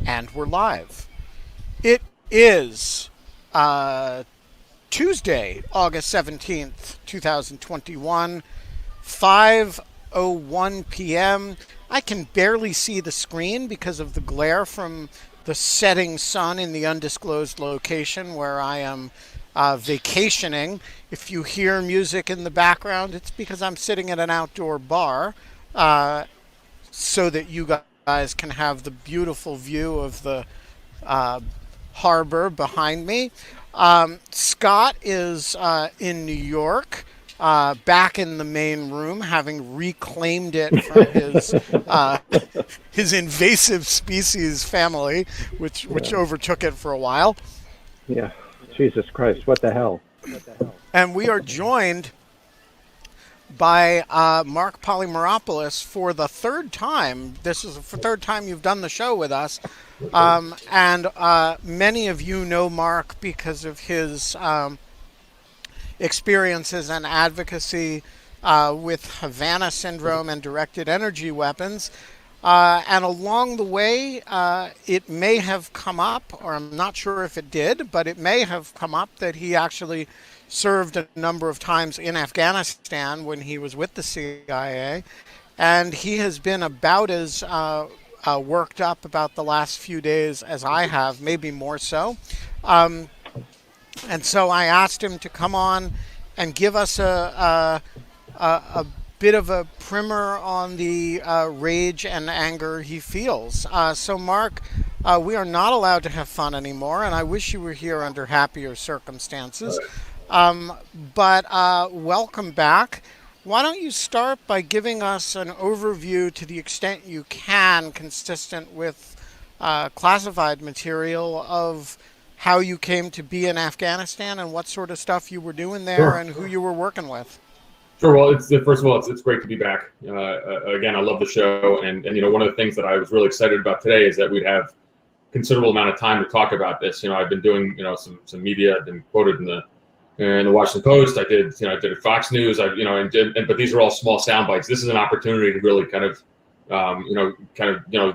And we're live. It is Tuesday, August 17th, 2021, 5:01 p.m. I can barely see the screen because of the glare from the setting sun in the undisclosed location where I am vacationing. If you hear music in the background, it's because I'm sitting at an outdoor bar so that you guys can have the beautiful view of the harbor behind me. Scott is in New York, back in the main room, having reclaimed it from his invasive species family, which overtook it for a while. Yeah. Jesus Christ, what the hell? And we are joined by Marc Polymeropoulos for the third time. This is the third time you've done the show with us. And many of you know Marc because of his experiences and advocacy with Havana syndrome and directed energy weapons. And along the way, it may have come up, or I'm not sure if it did, but it may have come up that he actually served a number of times in Afghanistan when he was with the CIA. And he has been about as worked up about the last few days as I have, maybe more so. And so I asked him to come on and give us a bit of a primer on the rage and anger he feels. So, Marc, we are not allowed to have fun anymore, and I wish you were here under happier circumstances. But welcome back. Why don't you start by giving us an overview to the extent you can, consistent with classified material, of how you came to be in Afghanistan and what sort of stuff you were doing there. Sure. And who you were working with. Sure. Well, first of all, it's great to be back. Again, I love the show, and one of the things that I was really excited about today is that we'd have considerable amount of time to talk about this. I've been doing some media. I've been quoted in the Washington Post. I did at Fox News. But these are all small sound bites. This is an opportunity to really kind of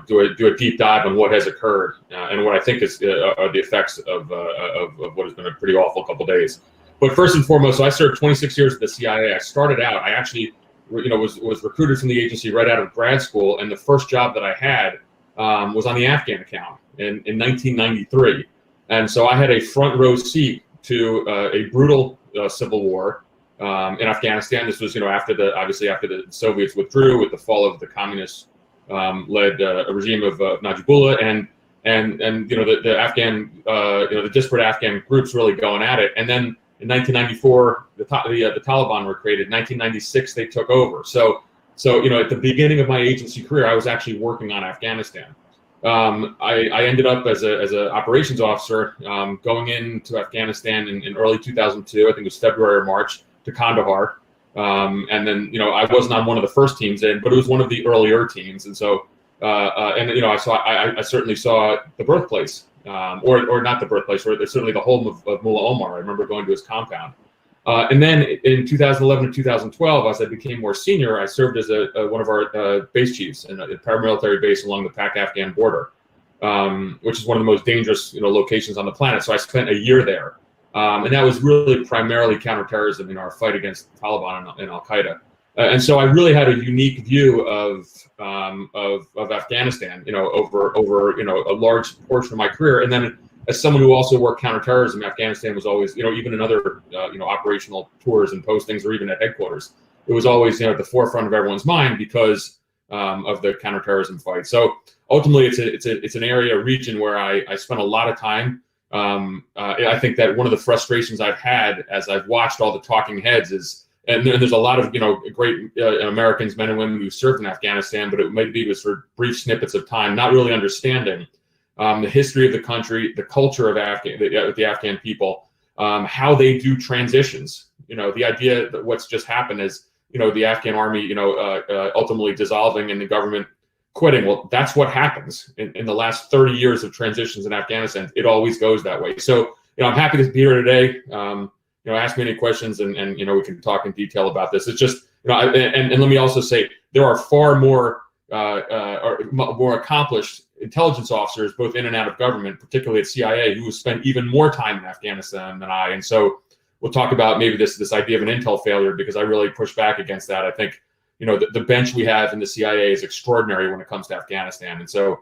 do a deep dive on what has occurred and what I think is are the effects of what has been a pretty awful couple of days. But first and foremost, so I served 26 years at the CIA. I started out, I actually, was recruited from the agency right out of grad school, and the first job that I had was on the Afghan account in 1993. And so I had a front row seat to a brutal civil war in Afghanistan. This was, after the Soviets withdrew with the fall of the communist led regime of Najibullah, and the Afghan, the disparate Afghan groups really going at it. And then in 1994, the Taliban were created. In 1996, they took over. So at the beginning of my agency career, I was actually working on Afghanistan. I ended up as a operations officer going into Afghanistan in early 2002. I think it was February or March, to Kandahar. And then I wasn't on one of the first teams in, but it was one of the earlier teams. And so I certainly saw the birthplace. Or not the birthplace, or certainly the home of Mullah Omar. I remember going to his compound. And then in 2011 and 2012, as I became more senior, I served as one of our base chiefs in a paramilitary base along the Pak-Afghan border, which is one of the most dangerous locations on the planet. So I spent a year there. And that was really primarily counterterrorism in our fight against the Taliban and Al-Qaeda. And so I really had a unique view of Afghanistan, over a large portion of my career. And then as someone who also worked counterterrorism, Afghanistan was always, even in other operational tours and postings, or even at headquarters, it was always at the forefront of everyone's mind because of the counterterrorism fight. So ultimately, it's an area, a region where I spent a lot of time. I think that one of the frustrations I've had as I've watched all the talking heads is. And there's a lot of great Americans, men and women who served in Afghanistan, but it maybe was for brief snippets of time, not really understanding the history of the country, the culture of the Afghan people, how they do transitions. The idea that what's just happened is the Afghan army ultimately dissolving and the government quitting. Well, that's what happens in the last 30 years of transitions in Afghanistan. It always goes that way. So I'm happy to be here today. Ask me any questions and we can talk in detail about this. It's just, and let me also say, there are far more accomplished intelligence officers, both in and out of government, particularly at CIA, who spent even more time in Afghanistan than I. And so we'll talk about maybe this idea of an intel failure, because I really push back against that. I think, the bench we have in the CIA is extraordinary when it comes to Afghanistan. And so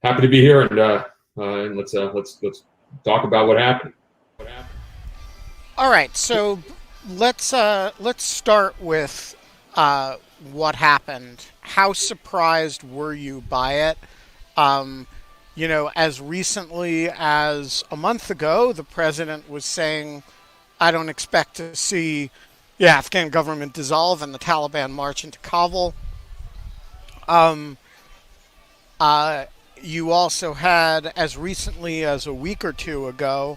happy to be here, and let's talk about what happened. All right, so let's start with what happened. How surprised were you by it? As recently as a month ago, the president was saying, I don't expect to see the Afghan government dissolve and the Taliban march into Kabul. You also had, as recently as a week or two ago,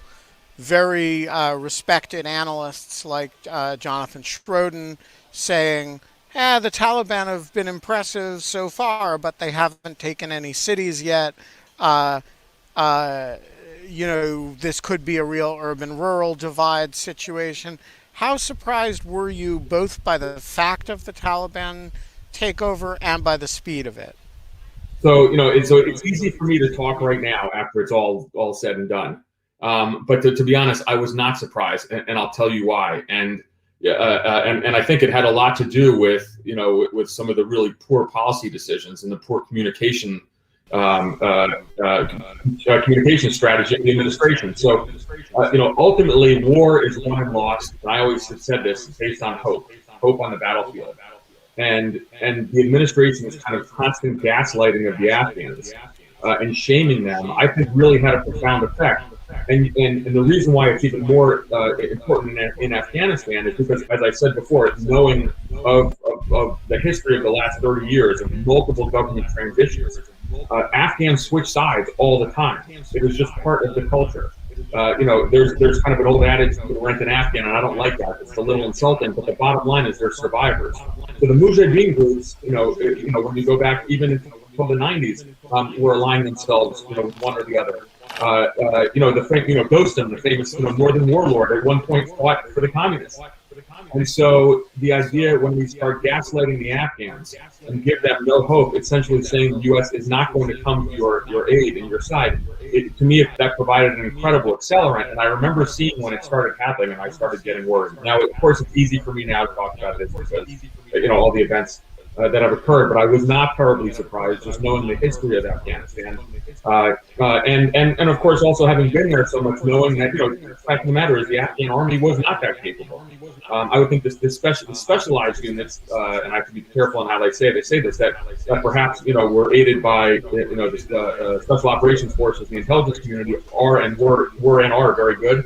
very respected analysts like Jonathan Schroden saying, the Taliban have been impressive so far, but they haven't taken any cities yet. This could be a real urban-rural divide situation. How surprised were you both by the fact of the Taliban takeover and by the speed of it? So, it's easy for me to talk right now after it's all said and done. But to be honest, I was not surprised, and I'll tell you why. And I think it had a lot to do with with some of the really poor policy decisions and the poor communication strategy of the administration. So, ultimately, war is won and lost. And I always have said this, based on hope on the battlefield. And the administration is kind of constant gaslighting of the Afghans and shaming them, I think, really had a profound effect. And the reason why it's even more important in Afghanistan is because, as I said before, knowing of the history of the last 30 years of multiple government transitions, Afghans switch sides all the time. It was just part of the culture. There's kind of an old adage, rent an Afghan, and I don't like that. It's a little insulting, but the bottom line is they're survivors. So the Mujahideen groups, when you go back even from the 90s, were aligning themselves, with one or the other. Ghostam, the famous, northern warlord, at one point fought for the communists. And so the idea, when we start gaslighting the Afghans and give them no hope, essentially saying the U.S. is not going to come to your aid and your side, to me, that provided an incredible accelerant. And I remember seeing when it started happening, and I started getting worried. Now, of course, it's easy for me now to talk about this because, all the events that have occurred, but I was not terribly surprised, just knowing the history of Afghanistan, and of course also having been there so much, knowing that the fact of the matter is the Afghan army was not that capable. I would think the specialized units, and I have to be careful on how they say this, that perhaps were aided by the special operations forces, the intelligence community, were and are very good.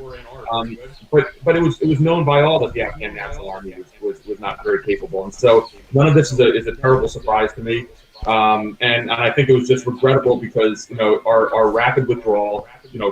But it was known by all that the Afghan National Army was not very capable, and so none of this is a terrible surprise to me. And I think it was just regrettable because our rapid withdrawal,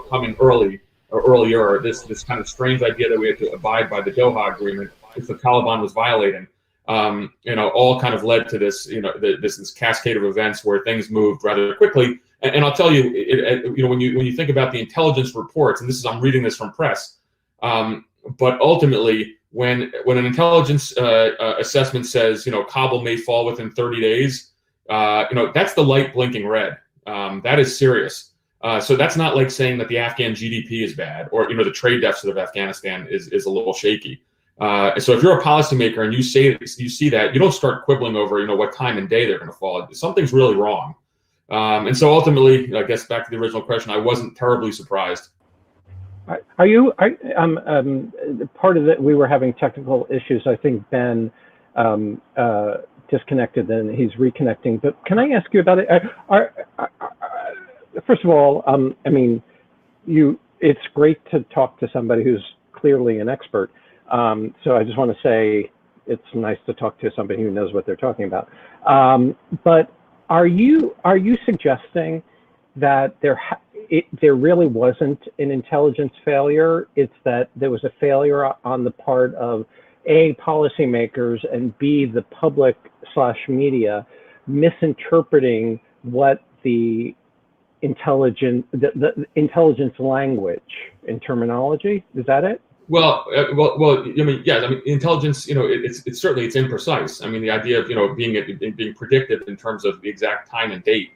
coming earlier, this kind of strange idea that we had to abide by the Doha Agreement, which the Taliban was violating, all kind of led to this this cascade of events where things moved rather quickly. And I'll tell you, when you think about the intelligence reports, and I'm reading this from press. But ultimately, when an intelligence assessment says, Kabul may fall within 30 days, that's the light blinking red. That is serious. So that's not like saying that the Afghan GDP is bad, or the trade deficit of Afghanistan is a little shaky. So if you're a policymaker and you see that, you don't start quibbling over what time and day they're going to fall. Something's really wrong. And so ultimately, I guess back to the original question, I wasn't terribly surprised. Part of it, we were having technical issues. I think Ben disconnected, and he's reconnecting. But can I ask you about it? First of all, it's great to talk to somebody who's clearly an expert. So I just want to say it's nice to talk to somebody who knows what they're talking about. But are you suggesting that there really wasn't an intelligence failure? It's that there was a failure on the part of A, policymakers, and B, the public/media misinterpreting what the intelligence language and terminology. Is that it? Well, intelligence, it's certainly imprecise. The idea of being predictive in terms of the exact time and date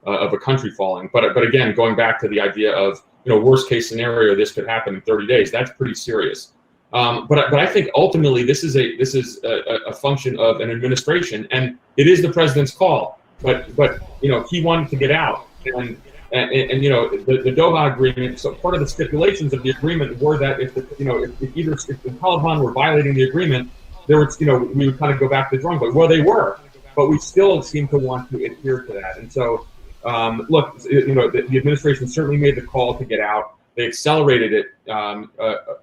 of a country falling. But again, going back to the idea of, worst case scenario, this could happen in 30 days. That's pretty serious. But I think ultimately this is a function of an administration, and it is the president's call. But he wanted to get out, and the Doha agreement. So part of the stipulations of the agreement were that if the Taliban were violating the agreement, there was we would kind of go back to the drawing board. Well, they were, but we still seem to want to adhere to that. And so, look, the administration certainly made the call to get out. They accelerated it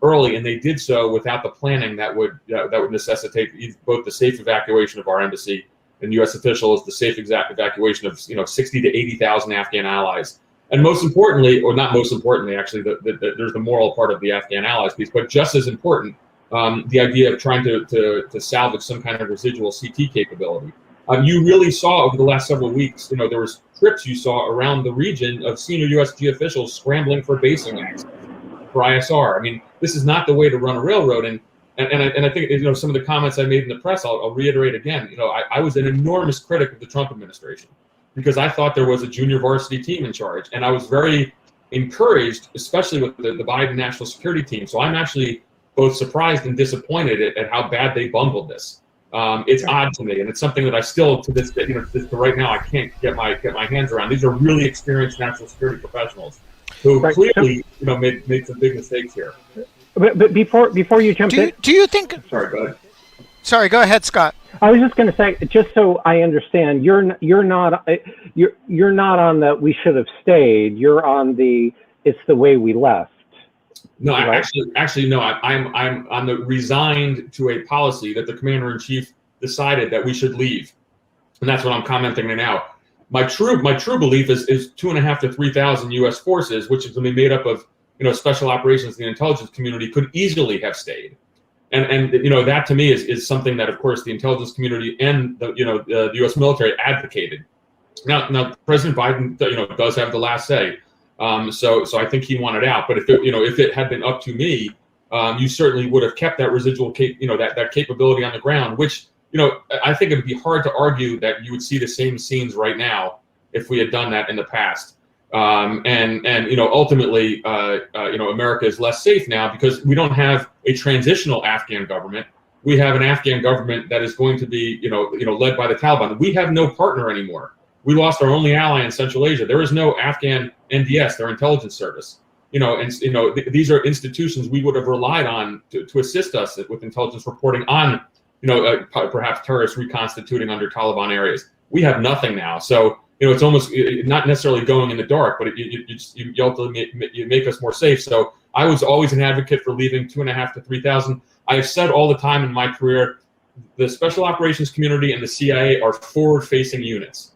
early, and they did so without the planning that would necessitate both the safe evacuation of our embassy and U.S. officials, the safe evacuation of 60 to 80,000 Afghan allies, and most importantly, or not most importantly, actually, there's the moral part of the Afghan allies piece, but just as important, the idea of trying to salvage some kind of residual CT capability. You really saw over the last several weeks, there was trips you saw around the region of senior USG officials scrambling for basing access for ISR. I mean, this is not the way to run a railroad. And I think, some of the comments I made in the press, I'll reiterate again. I was an enormous critic of the Trump administration because I thought there was a junior varsity team in charge, and I was very encouraged, especially with the Biden national security team. So I'm actually both surprised and disappointed at how bad they bungled this. It's odd to me, and it's something that I still, to this day, to right now, I can't get my hands around. These are really experienced national security professionals who clearly, made some big mistakes here. But before you jump in, do you think? Sorry, go ahead. Sorry, go ahead, Scott. I was just going to say, just so I understand, you're not on the we should have stayed. You're on the it's the way we left. No, right? actually, no. I'm on the resigned to a policy that the commander-in-chief decided that we should leave, and that's what I'm commenting on now. My true belief is 2.5 to 3,000 U.S. forces, which is going to be made up of special operations, the intelligence community could easily have stayed, and that to me is something that of course the intelligence community and the U.S. military advocated. Now President Biden does have the last say. So I think he wanted out. But if it had been up to me, you certainly would have kept that residual that capability on the ground, which I think it would be hard to argue that you would see the same scenes right now if we had done that in the past. And ultimately, America is less safe now because we don't have a transitional Afghan government. We have an Afghan government that is going to be led by the Taliban. We have no partner anymore. We lost our only ally in Central Asia. There is no Afghan NDS, their intelligence service. These are institutions we would have relied on to assist us with intelligence reporting on, perhaps terrorists reconstituting under Taliban areas. We have nothing now. So, it's almost not necessarily going in the dark, but you make us more safe. So I was always an advocate for leaving 2.5 to 3,000. I have said all the time in my career, the special operations community and the CIA are forward-facing units.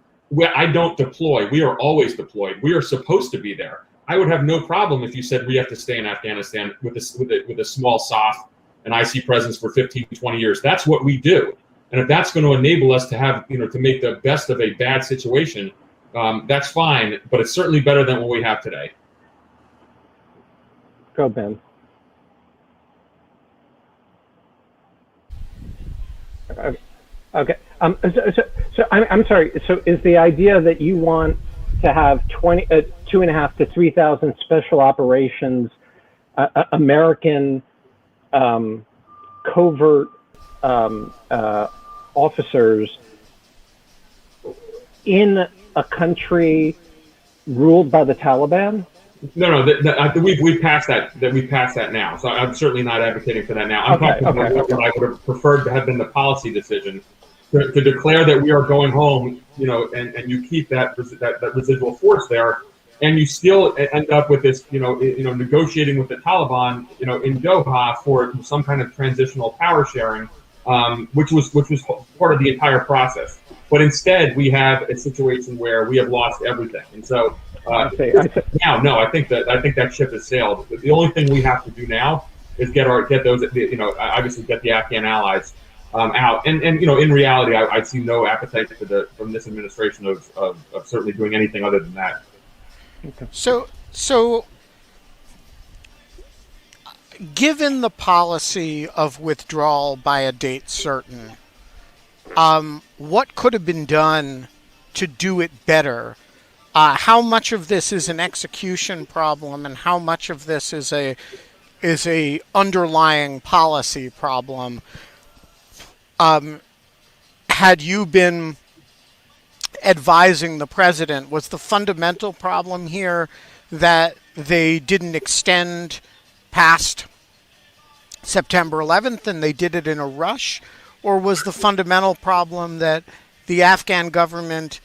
I don't deploy. We are always deployed. We are supposed to be there. I would have no problem if you said we have to stay in Afghanistan with a small SOF and IC presence for 15, 20 years. That's what we do. And if that's going to enable us to have, to make the best of a bad situation, that's fine. But it's certainly better than what we have today. Go, Ben. Okay. So I'm sorry. So is the idea that you want to have 2.5 to 3,000 special operations, American covert officers in a country ruled by the Taliban? No. We've passed that. We've passed that now. So I'm certainly not advocating for that now. I'm talking about what I would have preferred to have been the policy decision to declare that we are going home. And you keep that residual force there, and you still end up with this. Negotiating with the Taliban. In Doha for some kind of transitional power sharing. Which was part of the entire process. But instead, we have a situation where we have lost everything. And so I think that ship has sailed. The only thing we have to do now is obviously get the Afghan allies out. And in reality, I see no appetite from this administration of certainly doing anything other than that. Okay. So. Given the policy of withdrawal by a date certain, what could have been done to do it better how much of this is an execution problem, and how much of this is a underlying policy problem? Had you been advising the president, was the fundamental problem here that they didn't extend past September 11th and they did it in a rush? Or was the fundamental problem that the Afghan government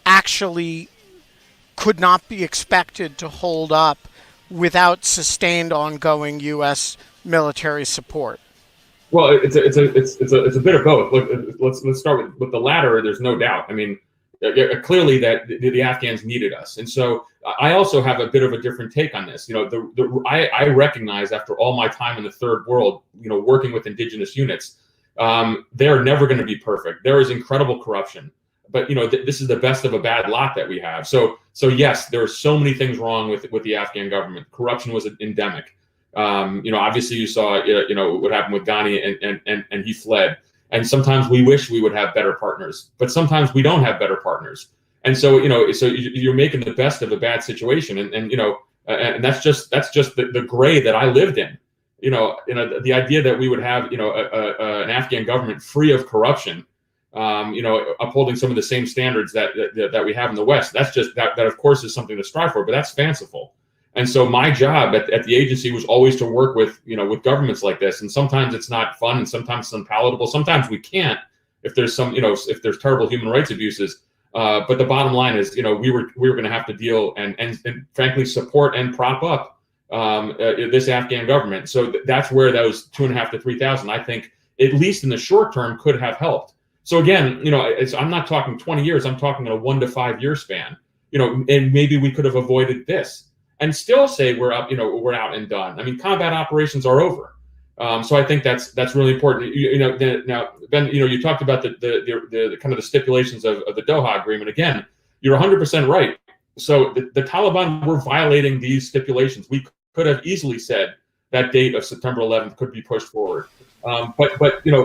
actually could not be expected to hold up without sustained ongoing U.S. military support? Well, it's a bit of both. Look, let's start with the latter. There's no doubt. I mean, clearly that the Afghans needed us, and so I also have a bit of a different take on this. I recognize after all my time in the third world, working with indigenous units, they're never going to be perfect. There is incredible corruption, but this is the best of a bad lot that we have. So yes, there are so many things wrong with the Afghan government. Corruption was endemic. Obviously you saw, what happened with Ghani and he fled. And sometimes we wish we would have better partners, but sometimes we don't have better partners. And so, so you're making the best of a bad situation. And that's just the gray that I lived in. The idea that we would have, an Afghan government free of corruption, upholding some of the same standards that we have in the West. That's just that of course is something to strive for, but that's fanciful. And so my job at the agency was always to work with governments like this. And sometimes it's not fun, and sometimes it's unpalatable. Sometimes we can't if there's if there's terrible human rights abuses. But the bottom line is, we were going to have to deal and frankly support and prop up this Afghan government. So that's where those 2.5 to 3,000, I think, at least in the short term, could have helped. So again, I'm not talking 20 years. I'm talking a 1 to 5 year span. And maybe we could have avoided this and still say we're up, we're out and done. I mean, combat operations are over. So I think that's really important. Now, Ben, you talked about the kind of the stipulations of the Doha Agreement. Again, you're 100% right. So the Taliban were violating these stipulations. We could have easily said that date of September 11th could be pushed forward. But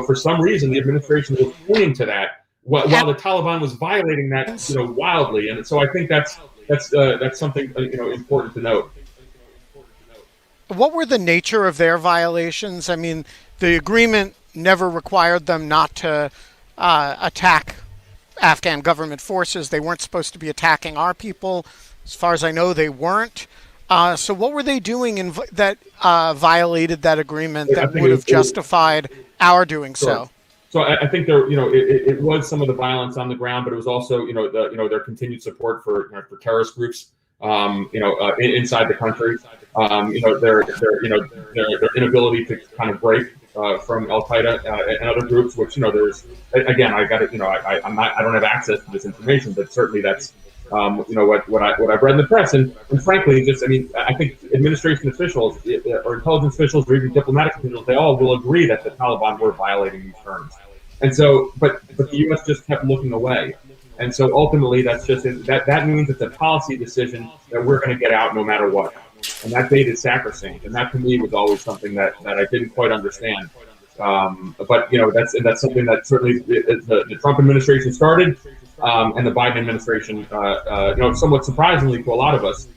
for some reason, the administration was pointing to that while the Taliban was violating that, wildly. And so I think that's something important to note. What were the nature of their violations? I mean, the agreement never required them not to attack Afghan government forces. They weren't supposed to be attacking our people. As far as I know, they weren't. So what were they doing that violated that agreement that would have justified our doing so? So I think there, it was some of the violence on the ground, but it was also, their continued support for terrorist groups, inside the country. Their inability to kind of break from Al Qaeda and other groups, which there's again, I don't have access to this information, but certainly that's what I've read in the press, and frankly, I think administration officials or intelligence officials or even diplomatic officials, they all will agree that the Taliban were violating these terms, and so, but the U.S. just kept looking away, and so ultimately, that means it's a policy decision that we're going to get out no matter what, and that date is sacrosanct, and that to me was always something that I didn't quite understand. But that's something that certainly the Trump administration started. And the Biden administration, somewhat surprisingly to a lot of us,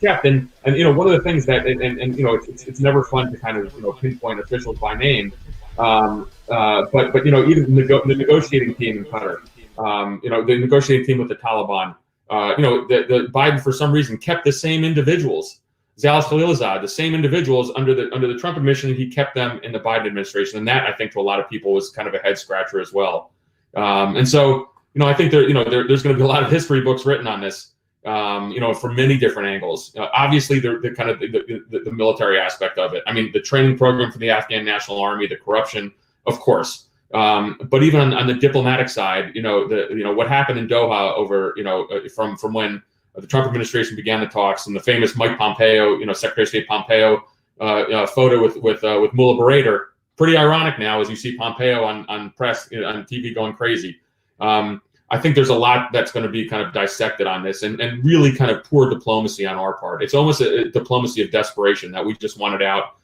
kept. And one of the things that, it's never fun to kind of, pinpoint officials by name. But even the negotiating team in Qatar, the negotiating team with the Taliban, the Biden for some reason kept the same individuals. Zalal Khalilzad, the same individuals under the Trump administration, he kept them in the Biden administration, and that I think to a lot of people was kind of a head scratcher as well. And so, I think there's going to be a lot of history books written on this, from many different angles. Obviously, the kind of the military aspect of it. I mean, the training program for the Afghan National Army, the corruption, of course. But even on the diplomatic side, what happened in Doha over, from when the Trump administration began the talks, and the famous Mike Pompeo, Secretary of State Pompeo, photo with Mullah Berater. Pretty ironic now as you see Pompeo on press, on TV going crazy. I think there's a lot that's going to be kind of dissected on this, and really kind of poor diplomacy on our part. It's almost a diplomacy of desperation that we just wanted out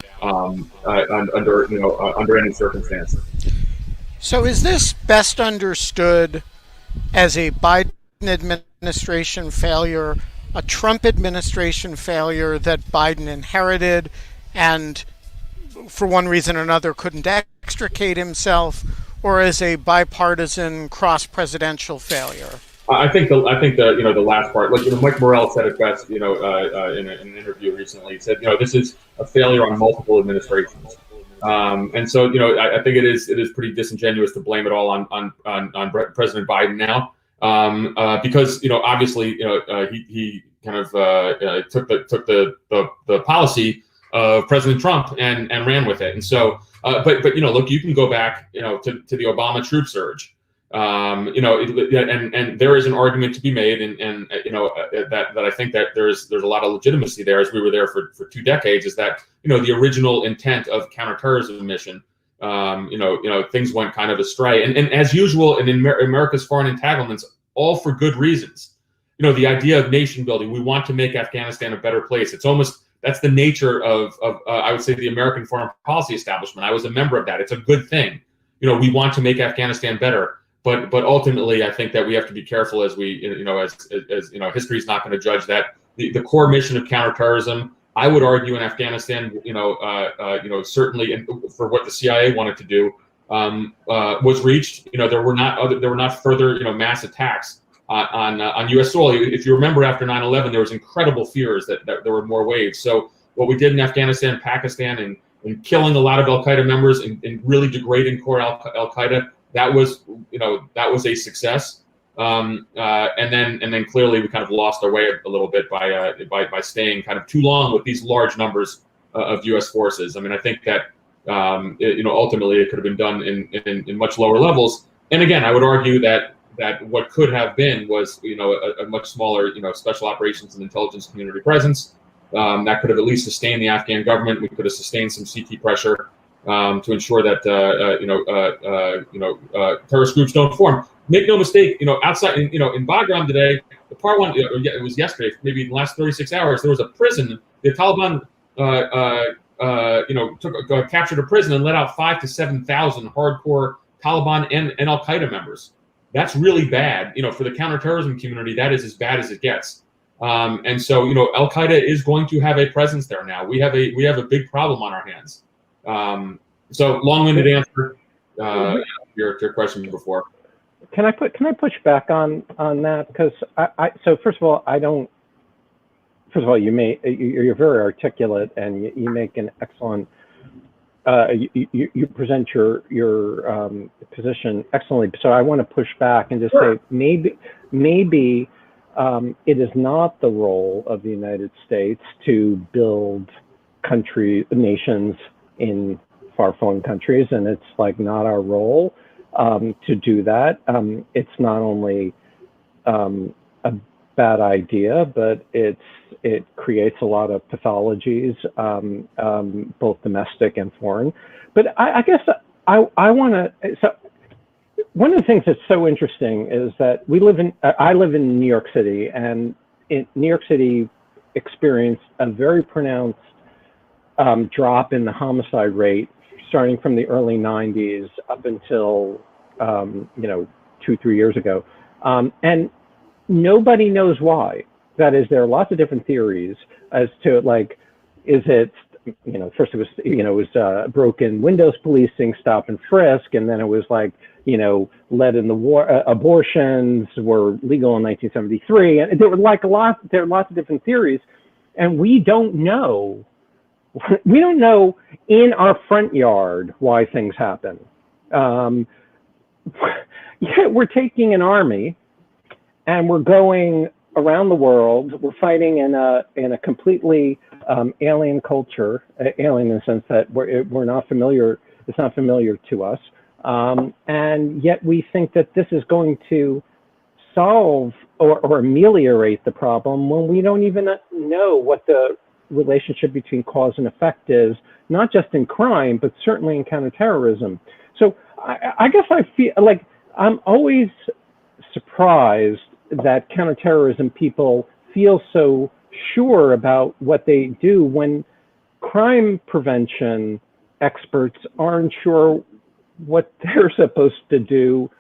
under any circumstance. So is this best understood as a Biden administration failure, a Trump administration failure that Biden inherited and for one reason or another couldn't extricate himself, or as a bipartisan cross-presidential failure? I think the the last part, like Mike Morell said it best, in an interview recently. He said, this is a failure on multiple administrations, and so I think it is pretty disingenuous to blame it all on President Biden now, because obviously he kind of took the policy of President Trump and ran with it, and so but look, you can go back to the Obama troop surge. And there is an argument to be made, and that I think that there's a lot of legitimacy there, as we were there for 2 decades. Is that the original intent of counterterrorism mission? Things went kind of astray, and as usual, and in America's foreign entanglements, all for good reasons. The idea of nation building. We want to make Afghanistan a better place. It's almost that's the nature of I would say the American foreign policy establishment. I was a member of that. It's a good thing. We want to make Afghanistan better. But ultimately, I think that we have to be careful as we, as history is not going to judge that. The core mission of counterterrorism, I would argue, in Afghanistan, certainly, and for what the CIA wanted to do, was reached. There were not further, mass attacks on U.S. soil. If you remember, after 9/11, there was incredible fears that there were more waves. So what we did in Afghanistan, Pakistan, and killing a lot of Al Qaeda members and really degrading core Al Qaeda. That was a success, and then clearly we kind of lost our way a little bit by staying kind of too long with these large numbers of U.S. forces. I mean, I think that ultimately it could have been done in much lower levels. And again, I would argue that what could have been was a much smaller special operations and intelligence community presence that could have at least sustained the Afghan government. We could have sustained some CT pressure. To ensure that terrorist groups don't form. Make no mistake, outside in Bagram today, the part one, it was yesterday, maybe in the last 36 hours, there was a prison. The Taliban, captured a prison and let out 5,000 to 7,000 hardcore Taliban and Al Qaeda members. That's really bad. For the counterterrorism community, that is as bad as it gets. And so Al Qaeda is going to have a presence there now. We have a big problem on our hands. So long-winded answer to your question before. Can I push back on that? Because so first of all, you're very articulate and you make an excellent you present your position excellently. So I want to push back and just say maybe it is not the role of the United States to build nations in far-flung countries, and it's not our role to do that. It's not only a bad idea, but it creates a lot of pathologies, both domestic and foreign. But I guess I want to. So one of the things that's so interesting is that I live in New York City, and New York City experienced a very pronounced drop in the homicide rate starting from the early 90s up until 2-3 years ago, and nobody knows why. That is, there are lots of different theories as to is it first it was broken windows policing, stop and frisk, and then it was led in the war. Abortions were legal in 1973, and there were lots of different theories, and we don't know. We don't know in our front yard why things happen. We're taking an army and we're going around the world. We're fighting in a completely alien culture, alien in the sense that we're not familiar. It's not familiar to us, and yet we think that this is going to solve or ameliorate the problem when we don't even know what the relationship between cause and effect is, not just in crime, but certainly in counterterrorism. So I guess I feel I'm always surprised that counterterrorism people feel so sure about what they do when crime prevention experts aren't sure what they're supposed to do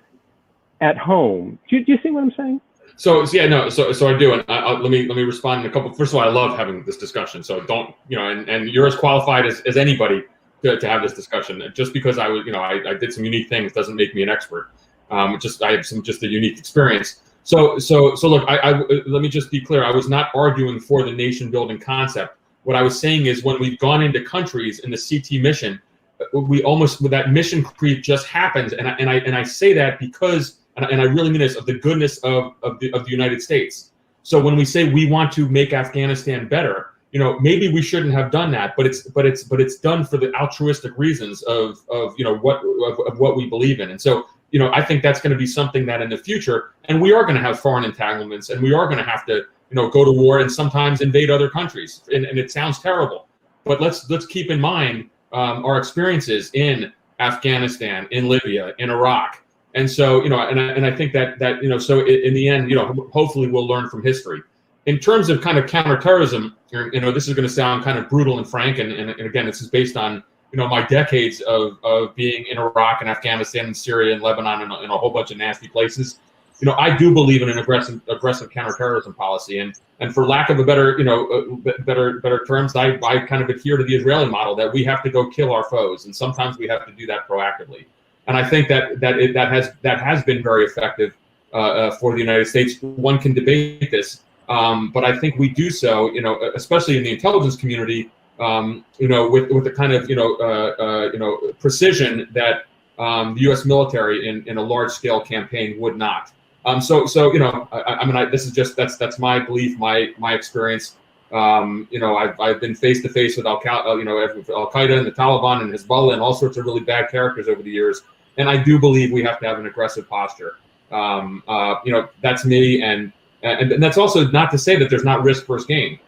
at home. Do you see what I'm saying? So yeah, no. So I do, and let me respond in a couple. First of all, I love having this discussion. So don't, and you're as qualified as anybody to have this discussion. Just because I was, I did some unique things doesn't make me an expert. I have just a unique experience. So look, let me just be clear. I was not arguing for the nation building concept. What I was saying is when we've gone into countries in the CT mission, that mission creep just happens, and I say that because. And I really mean this, of the goodness of the United States. So when we say we want to make Afghanistan better, maybe we shouldn't have done that, but it's done for the altruistic reasons of what we believe in. And so I think that's going to be something that in the future, and we are going to have foreign entanglements, and we are going to have to go to war and sometimes invade other countries. And it sounds terrible, but let's keep in mind our experiences in Afghanistan, in Libya, in Iraq. And so, and I think that so in the end, hopefully we'll learn from history. In terms of kind of counterterrorism, this is going to sound kind of brutal and frank, and again, this is based on my decades of being in Iraq and Afghanistan and Syria and Lebanon and a whole bunch of nasty places. I do believe in an aggressive counterterrorism policy, and for lack of a better better terms, I kind of adhere to the Israeli model that we have to go kill our foes, and sometimes we have to do that proactively. And I think that has been very effective for the United States. One can debate this, but I think we do so, especially in the intelligence community, with the kind of precision that the U.S. military in a large-scale campaign would not. This is just that's my belief, my experience. I've been face to face with Al Qaeda and the Taliban and Hezbollah and all sorts of really bad characters over the years, and I do believe we have to have an aggressive posture. That's me, and that's also not to say that there's not risk versus gain.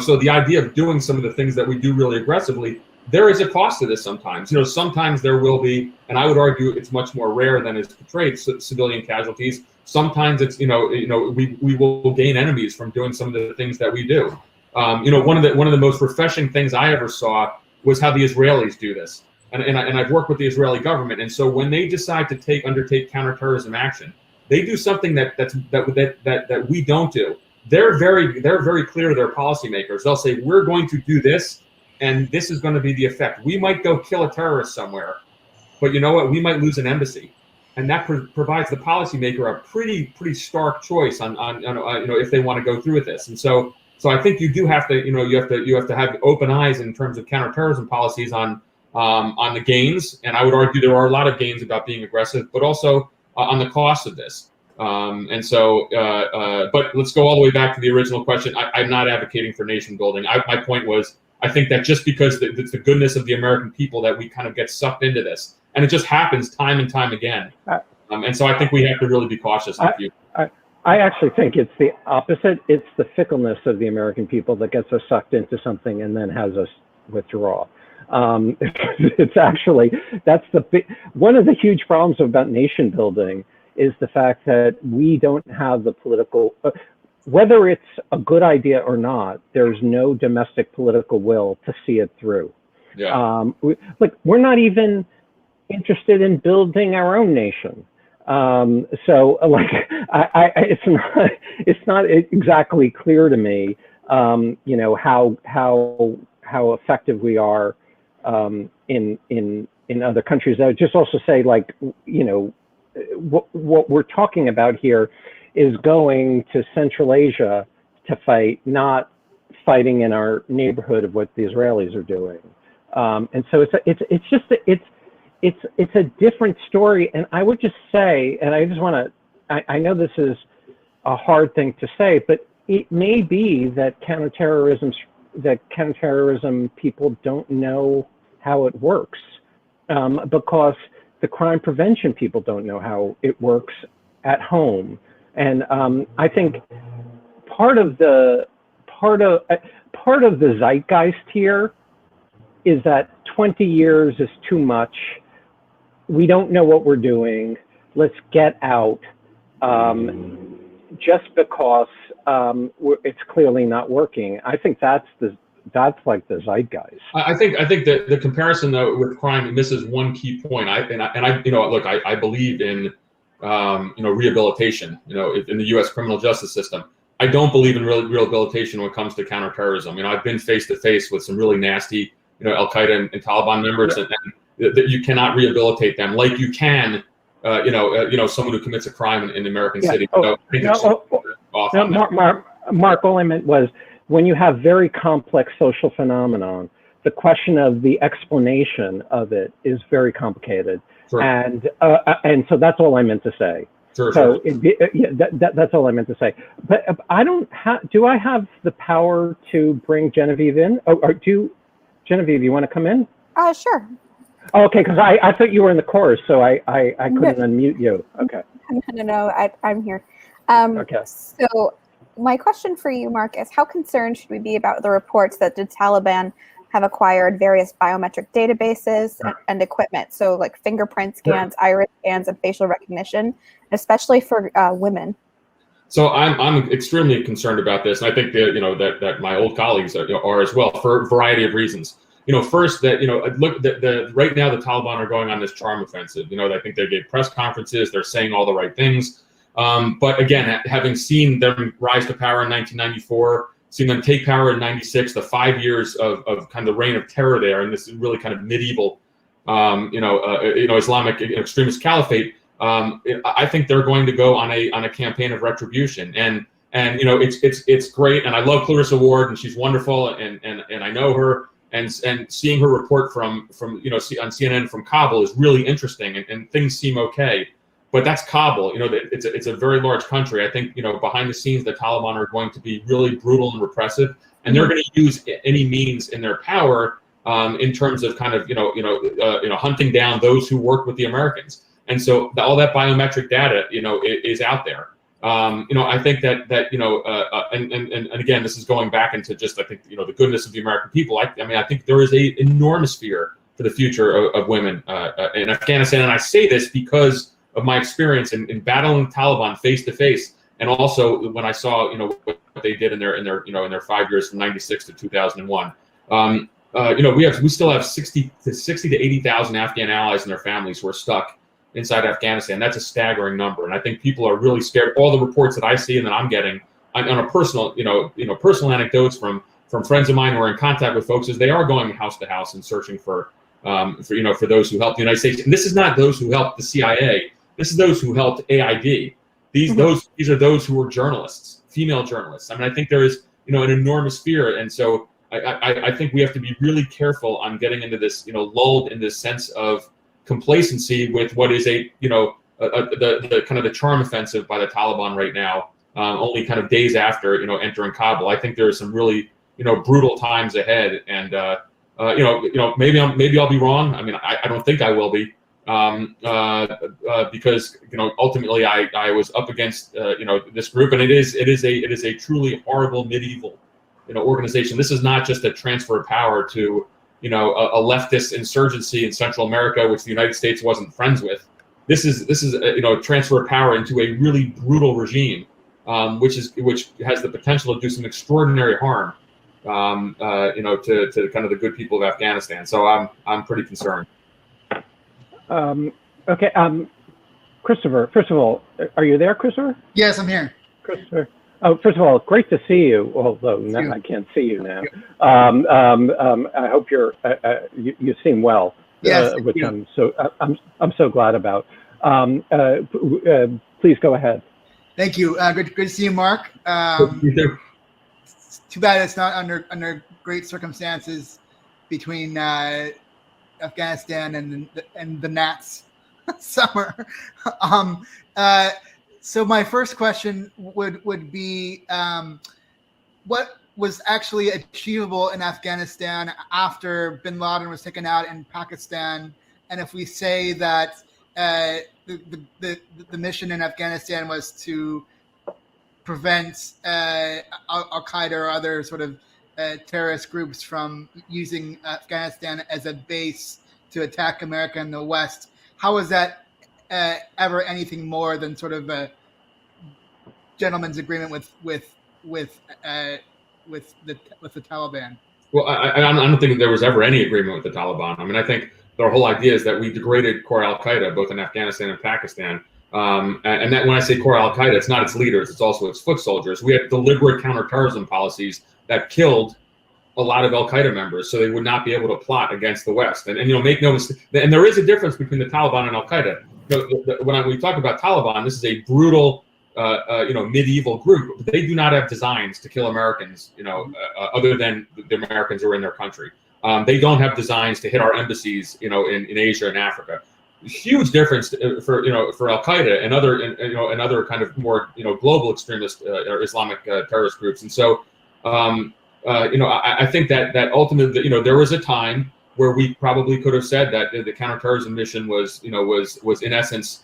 So the idea of doing some of the things that we do really aggressively, there is a cost to this sometimes. Sometimes there will be, and I would argue it's much more rare than is portrayed, civilian casualties. Sometimes it's, we will gain enemies from doing some of the things that we do. One of the most refreshing things I ever saw was how the Israelis do this. And I've worked with the Israeli government. And so when they decide to undertake counterterrorism action, they do something that we don't do. They're very clear to their policymakers. They'll say, we're going to do this, and this is going to be the effect. We might go kill a terrorist somewhere, but you know what? We might lose an embassy. And that provides the policymaker a pretty stark choice on if they want to go through with this. And so I think you do have to you have to have open eyes in terms of counterterrorism policies on the gains. And I would argue there are a lot of gains about being aggressive, but also on the cost of this. But let's go all the way back to the original question. I'm not advocating for nation building. My point was, I think that just because it's the goodness of the American people that we kind of get sucked into this. And it just happens time and time again. And so I think we have to really be cautious. I actually think it's the opposite. It's the fickleness of the American people that gets us sucked into something and then has us withdraw. It's actually, one of the huge problems about nation building is the fact that we don't have the political, whether it's a good idea or not, there's no domestic political will to see it through. Yeah. We're not even interested in building our own nation. It's not exactly clear to me, how effective we are in other countries. I would just also say, what we're talking about here is going to Central Asia to fight, not fighting in our neighborhood of what the Israelis are doing. And so it's a different story. And I would just say, and I just want to, I know this is a hard thing to say, but it may be that counterterrorism people don't know how it works, because the crime prevention people don't know how it works at home. And I think part of the zeitgeist here is that 20 years is too much. We don't know what we're doing. Let's get out. Just because it's clearly not working. I think that's like the zeitgeist. I think that the comparison though with crime misses one key point. I believe in rehabilitation, in the U.S. criminal justice system. I don't believe in rehabilitation when it comes to counterterrorism. I've been face to face with some really nasty, Al Qaeda and Taliban members, and that you cannot rehabilitate them like you can, someone who commits a crime in American city. Mark, all I meant was when you have very complex social phenomenon, the question of the explanation of it is very complicated, sure. and so that's all I meant to say. Sure, so sure. That's all I meant to say. But I don't have. Do I have the power to bring Genevieve in? Genevieve, you want to come in? Sure. Oh, okay, because I thought you were in the chorus, so I couldn't unmute you. Okay. No, I'm here. Okay. So my question for you, Mark, is how concerned should we be about the reports that the Taliban have acquired various biometric databases and equipment, so like fingerprint scans, iris scans, and facial recognition, especially for women? So I'm extremely concerned about this, and I think that my old colleagues are as well, for a variety of reasons. First, that look, right now the Taliban are going on this charm offensive. I think they gave press conferences, they're saying all the right things, but again, having seen them rise to power in 1994. Seeing them take power in 96, the 5 years of kind of the reign of terror there, and this really kind of medieval, Islamic extremist caliphate. I think they're going to go on a campaign of retribution, and it's great, and I love Clarissa Ward, and she's wonderful, and I know her, and seeing her report from on CNN from Kabul is really interesting, and things seem okay. But that's Kabul. It's a very large country. I think behind the scenes, the Taliban are going to be really brutal and repressive, and they're going to use any means in their power in terms of kind of hunting down those who work with the Americans. And so all that biometric data is out there. I think that and again, this is going back into just I think the goodness of the American people. I think there is a enormous fear for the future of women in Afghanistan, and I say this because of my experience in battling Taliban face to face, and also when I saw what they did in their 5 years from 96 to 2001. We still have 60 to 80,000 Afghan allies and their families who are stuck inside Afghanistan. That's a staggering number, and I think people are really scared. All the reports that I see and that I'm getting on a personal personal anecdotes from friends of mine who are in contact with folks is they are going house to house and searching for those who helped the United States. And this is not those who helped the CIA. This is those who helped AID. These are those who were journalists, female journalists. I think there is an enormous fear, and so I think we have to be really careful on getting into this lulled in this sense of complacency with what is the kind of the charm offensive by the Taliban right now. Only kind of days after entering Kabul, I think there are some really brutal times ahead, and maybe I'll be wrong. I don't think I will be. Because ultimately I was up against this group, and it is a truly horrible medieval organization. This is not just a transfer of power to a leftist insurgency in Central America, which the United States wasn't friends with. This is a transfer of power into a really brutal regime, which has the potential to do some extraordinary harm, to kind of the good people of Afghanistan. So I'm pretty concerned. Okay, Christopher, first of all, are you there, Christopher? Yes, I'm here. Christopher. Oh, first of all, great to see you, although I can't see you now. I hope you seem well, yes, which I'm so glad about. Please go ahead. Thank you. Good to see you, Mark. Too bad it's not under great circumstances between Afghanistan and the Nats summer. So my first question would be, what was actually achievable in Afghanistan after bin Laden was taken out in Pakistan? And if we say that the mission in Afghanistan was to prevent Al Qaeda or other sort of terrorist groups from using Afghanistan as a base to attack America in the West, how is that ever anything more than sort of a gentleman's agreement with the Taliban? Well, I don't think there was ever any agreement with the Taliban. I think their whole idea is that we degraded core Al Qaeda both in Afghanistan and Pakistan. And that when I say core Al Qaeda, it's not its leaders; it's also its foot soldiers. We had deliberate counterterrorism policies that killed a lot of Al Qaeda members, so they would not be able to plot against the West. And make no mistake, and there is a difference between the Taliban and Al Qaeda. When we talk about Taliban, this is a brutal, medieval group. But they do not have designs to kill Americans, other than the Americans who are in their country. They don't have designs to hit our embassies, in Asia and Africa. Huge difference for Al Qaeda and other kind of more global extremist or Islamic terrorist groups. And so I think that ultimately there was a time where we probably could have said that the counterterrorism mission was in essence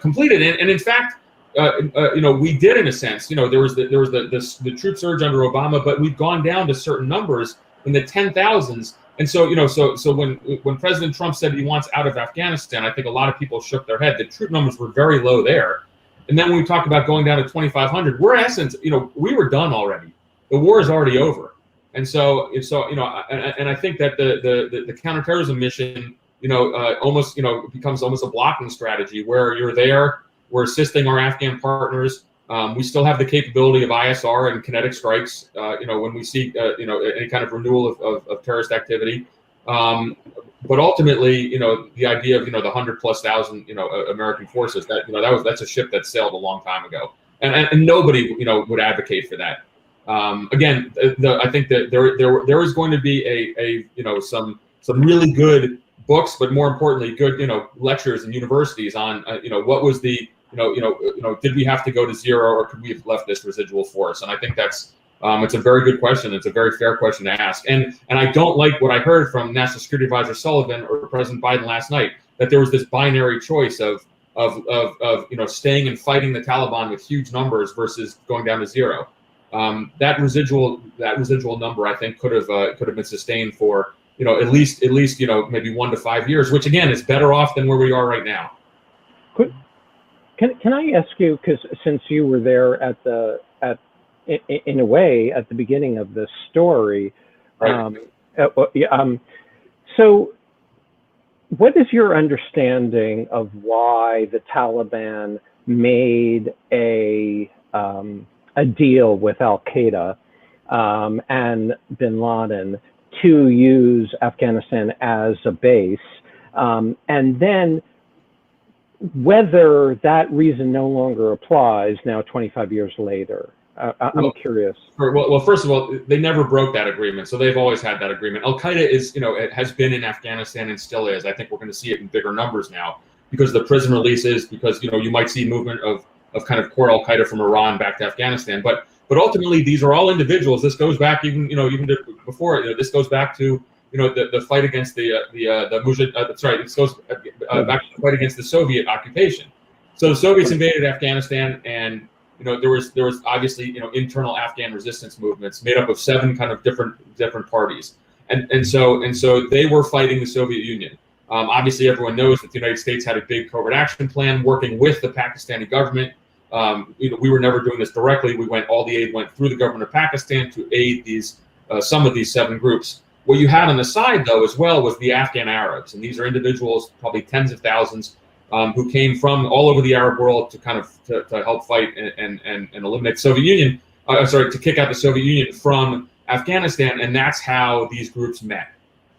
completed, and in fact we did in a sense. There was the troop surge under Obama, but we've gone down to certain numbers in the 10,000s. And so, so when President Trump said he wants out of Afghanistan, I think a lot of people shook their head. The troop numbers were very low there. And then when we talk about going down to 2,500, we're in essence, we were done already. The war is already over. And so, and I think that the counterterrorism mission, almost, becomes almost a blocking strategy where you're there, we're assisting our Afghan partners. We still have the capability of ISR and kinetic strikes, when we see, any kind of renewal of terrorist activity. But ultimately, the idea of, the 100,000+ American forces, that's a ship that sailed a long time ago. And nobody, would advocate for that. Again, I think that there is going to be some really good books, but more importantly, good, lectures in universities on, what was the, did we have to go to zero, or could we have left this residual force? And I think that's it's a very good question. It's a very fair question to ask. And I don't like what I heard from National Security Advisor Sullivan or President Biden last night, that there was this binary choice of staying and fighting the Taliban with huge numbers versus going down to zero. That residual number, I think, could have been sustained for at least maybe 1 to 5 years, which again is better off than where we are right now. Can I ask you, because since you were there in a way at the beginning of this story, right. So what is your understanding of why the Taliban made a deal with Al Qaeda and Bin Laden to use Afghanistan as a base, and then whether that reason no longer applies now 25 years later? I'm curious. Well, first of all, they never broke that agreement, so they've always had that agreement. Al Qaeda is, it has been in Afghanistan and still is. I think we're going to see it in bigger numbers now because the prison releases, because you might see movement of kind of core Al Qaeda from Iran back to Afghanistan. But ultimately, these are all individuals. This goes back even to before. This goes back to the fight against the Mujahid. This goes back to the fight against the Soviet occupation. So the Soviets invaded Afghanistan, and there was obviously internal Afghan resistance movements made up of 7 kind of different parties, and so they were fighting the Soviet Union. Obviously, everyone knows that the United States had a big covert action plan working with the Pakistani government. We were never doing this directly. All the aid went through the government of Pakistan to aid these some of these 7 groups. What you had on the side, though, as well, was the Afghan Arabs, and these are individuals, probably tens of thousands, who came from all over the Arab world to kind of to help fight and eliminate the Soviet Union. To kick out the Soviet Union from Afghanistan, and that's how these groups met.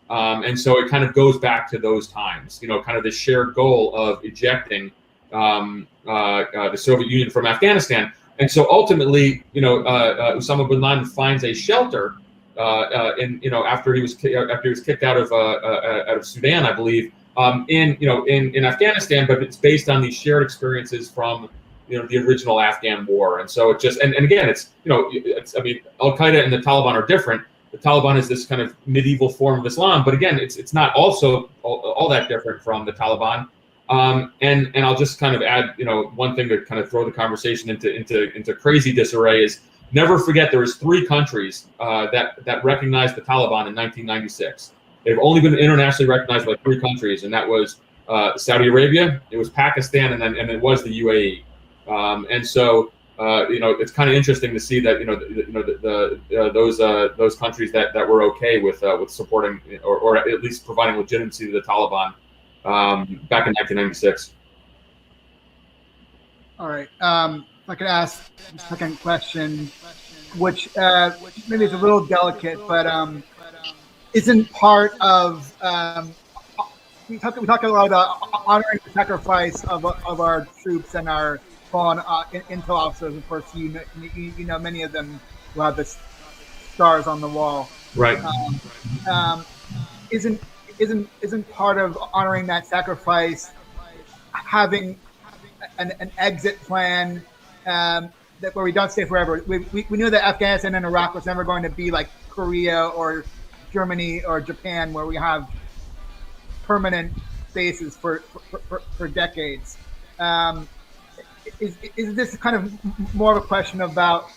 And so it kind of goes back to those times, kind of the shared goal of ejecting the Soviet Union from Afghanistan. And so ultimately, Osama bin Laden finds a shelter after he was kicked out of Sudan, I believe, in Afghanistan, but it's based on these shared experiences from the original Afghan war. And so it just and again, it's Al Qaeda and the Taliban are different. The Taliban is this kind of medieval form of Islam, but again, it's not also all that different from the Taliban. And I'll just kind of add, one thing to kind of throw the conversation into crazy disarray is never forget there was 3 countries that recognized the Taliban in 1996. They've only been internationally recognized by 3 countries, and that was Saudi Arabia, it was Pakistan, and it was the UAE. And so it's kind of interesting to see that those countries that were okay with supporting or at least providing legitimacy to the Taliban back in 1996. All right. If I could ask the second question, which maybe is a little delicate, but isn't part of we talk a lot about honoring the sacrifice of our troops and our fallen intel officers. Of course, you know many of them who have the stars on the wall. Right. Isn't part of honoring that sacrifice having an exit plan that where we don't stay forever? We knew that Afghanistan and Iraq was never going to be like Korea or Germany or Japan, where we have permanent bases for decades. Is this kind of more of a question about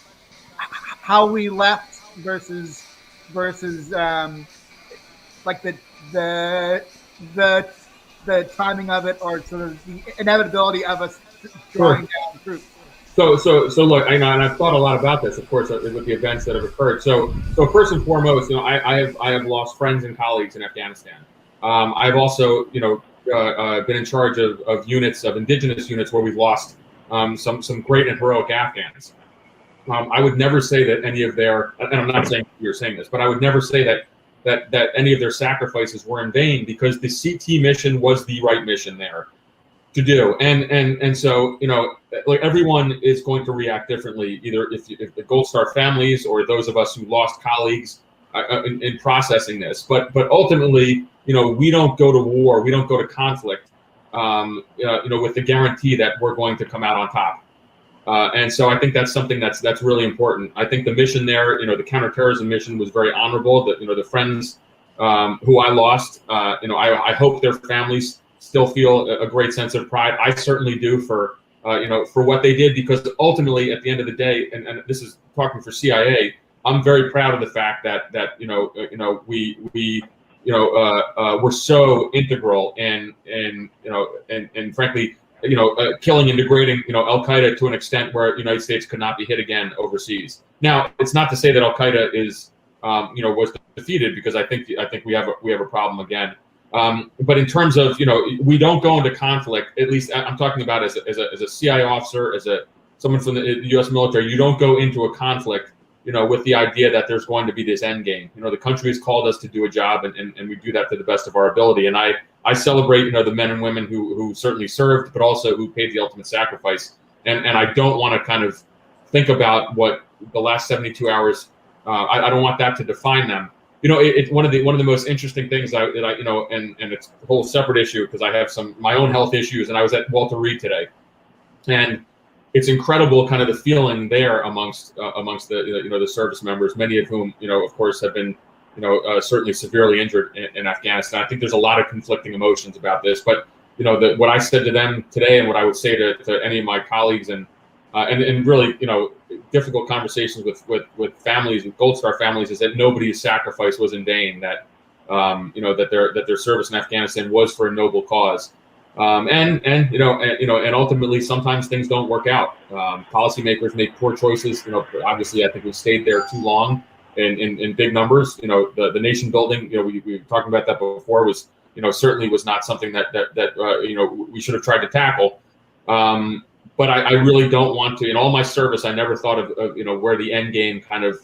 how we left versus like the timing of it, or sort of the inevitability of us drawing down troops? So look, I know, and I've thought a lot about this, of course, with the events that have occurred. So first and foremost, I have lost friends and colleagues in Afghanistan. I've also, been in charge of units, of indigenous units, where we've lost some great and heroic Afghans. I would never say that any of their, and I'm not saying you're saying this, but I would never say that any of their sacrifices were in vain, because the CT mission was the right mission there to do. And so, like, everyone is going to react differently, either if the Gold Star families or those of us who lost colleagues in processing this. But ultimately, we don't go to war, we don't go to conflict, with the guarantee that we're going to come out on top. And so I think that's something that's really important. I think the mission there, the counterterrorism mission, was very honorable. The friends who I lost, I hope their families still feel a great sense of pride. I certainly do for what they did, because ultimately, at the end of the day, and this is talking for CIA, I'm very proud of the fact that we were so integral and frankly, killing and degrading, Al Qaeda to an extent where the United States could not be hit again overseas. Now, it's not to say that Al Qaeda is, was defeated, because I think we have a problem again. But in terms of, we don't go into conflict. At least I'm talking about as a CIA officer, as someone from the U.S. military. You don't go into a conflict, with the idea that there's going to be this end game. The country has called us to do a job, and we do that to the best of our ability. And I celebrate, the men and women who certainly served, but also who paid the ultimate sacrifice. And I don't want to kind of think about what the last 72 hours. I don't want that to define them. One of the most interesting things that I and it's a whole separate issue, because I have my own health issues, and I was at Walter Reed today, and it's incredible kind of the feeling there amongst the service members, many of whom of course have been certainly severely injured in Afghanistan. I think there's a lot of conflicting emotions about this, but what I said to them today, and what I would say to any of my colleagues, and really difficult conversations with families, with Gold Star families, is that nobody's sacrifice was in vain. That that their service in Afghanistan was for a noble cause. And ultimately, sometimes things don't work out. Policymakers make poor choices. Obviously, I think we stayed there too long in big numbers. The nation building. We were talking about that before. Was certainly was not something that we should have tried to tackle. But I really don't want to. In all my service, I never thought of where the end game kind of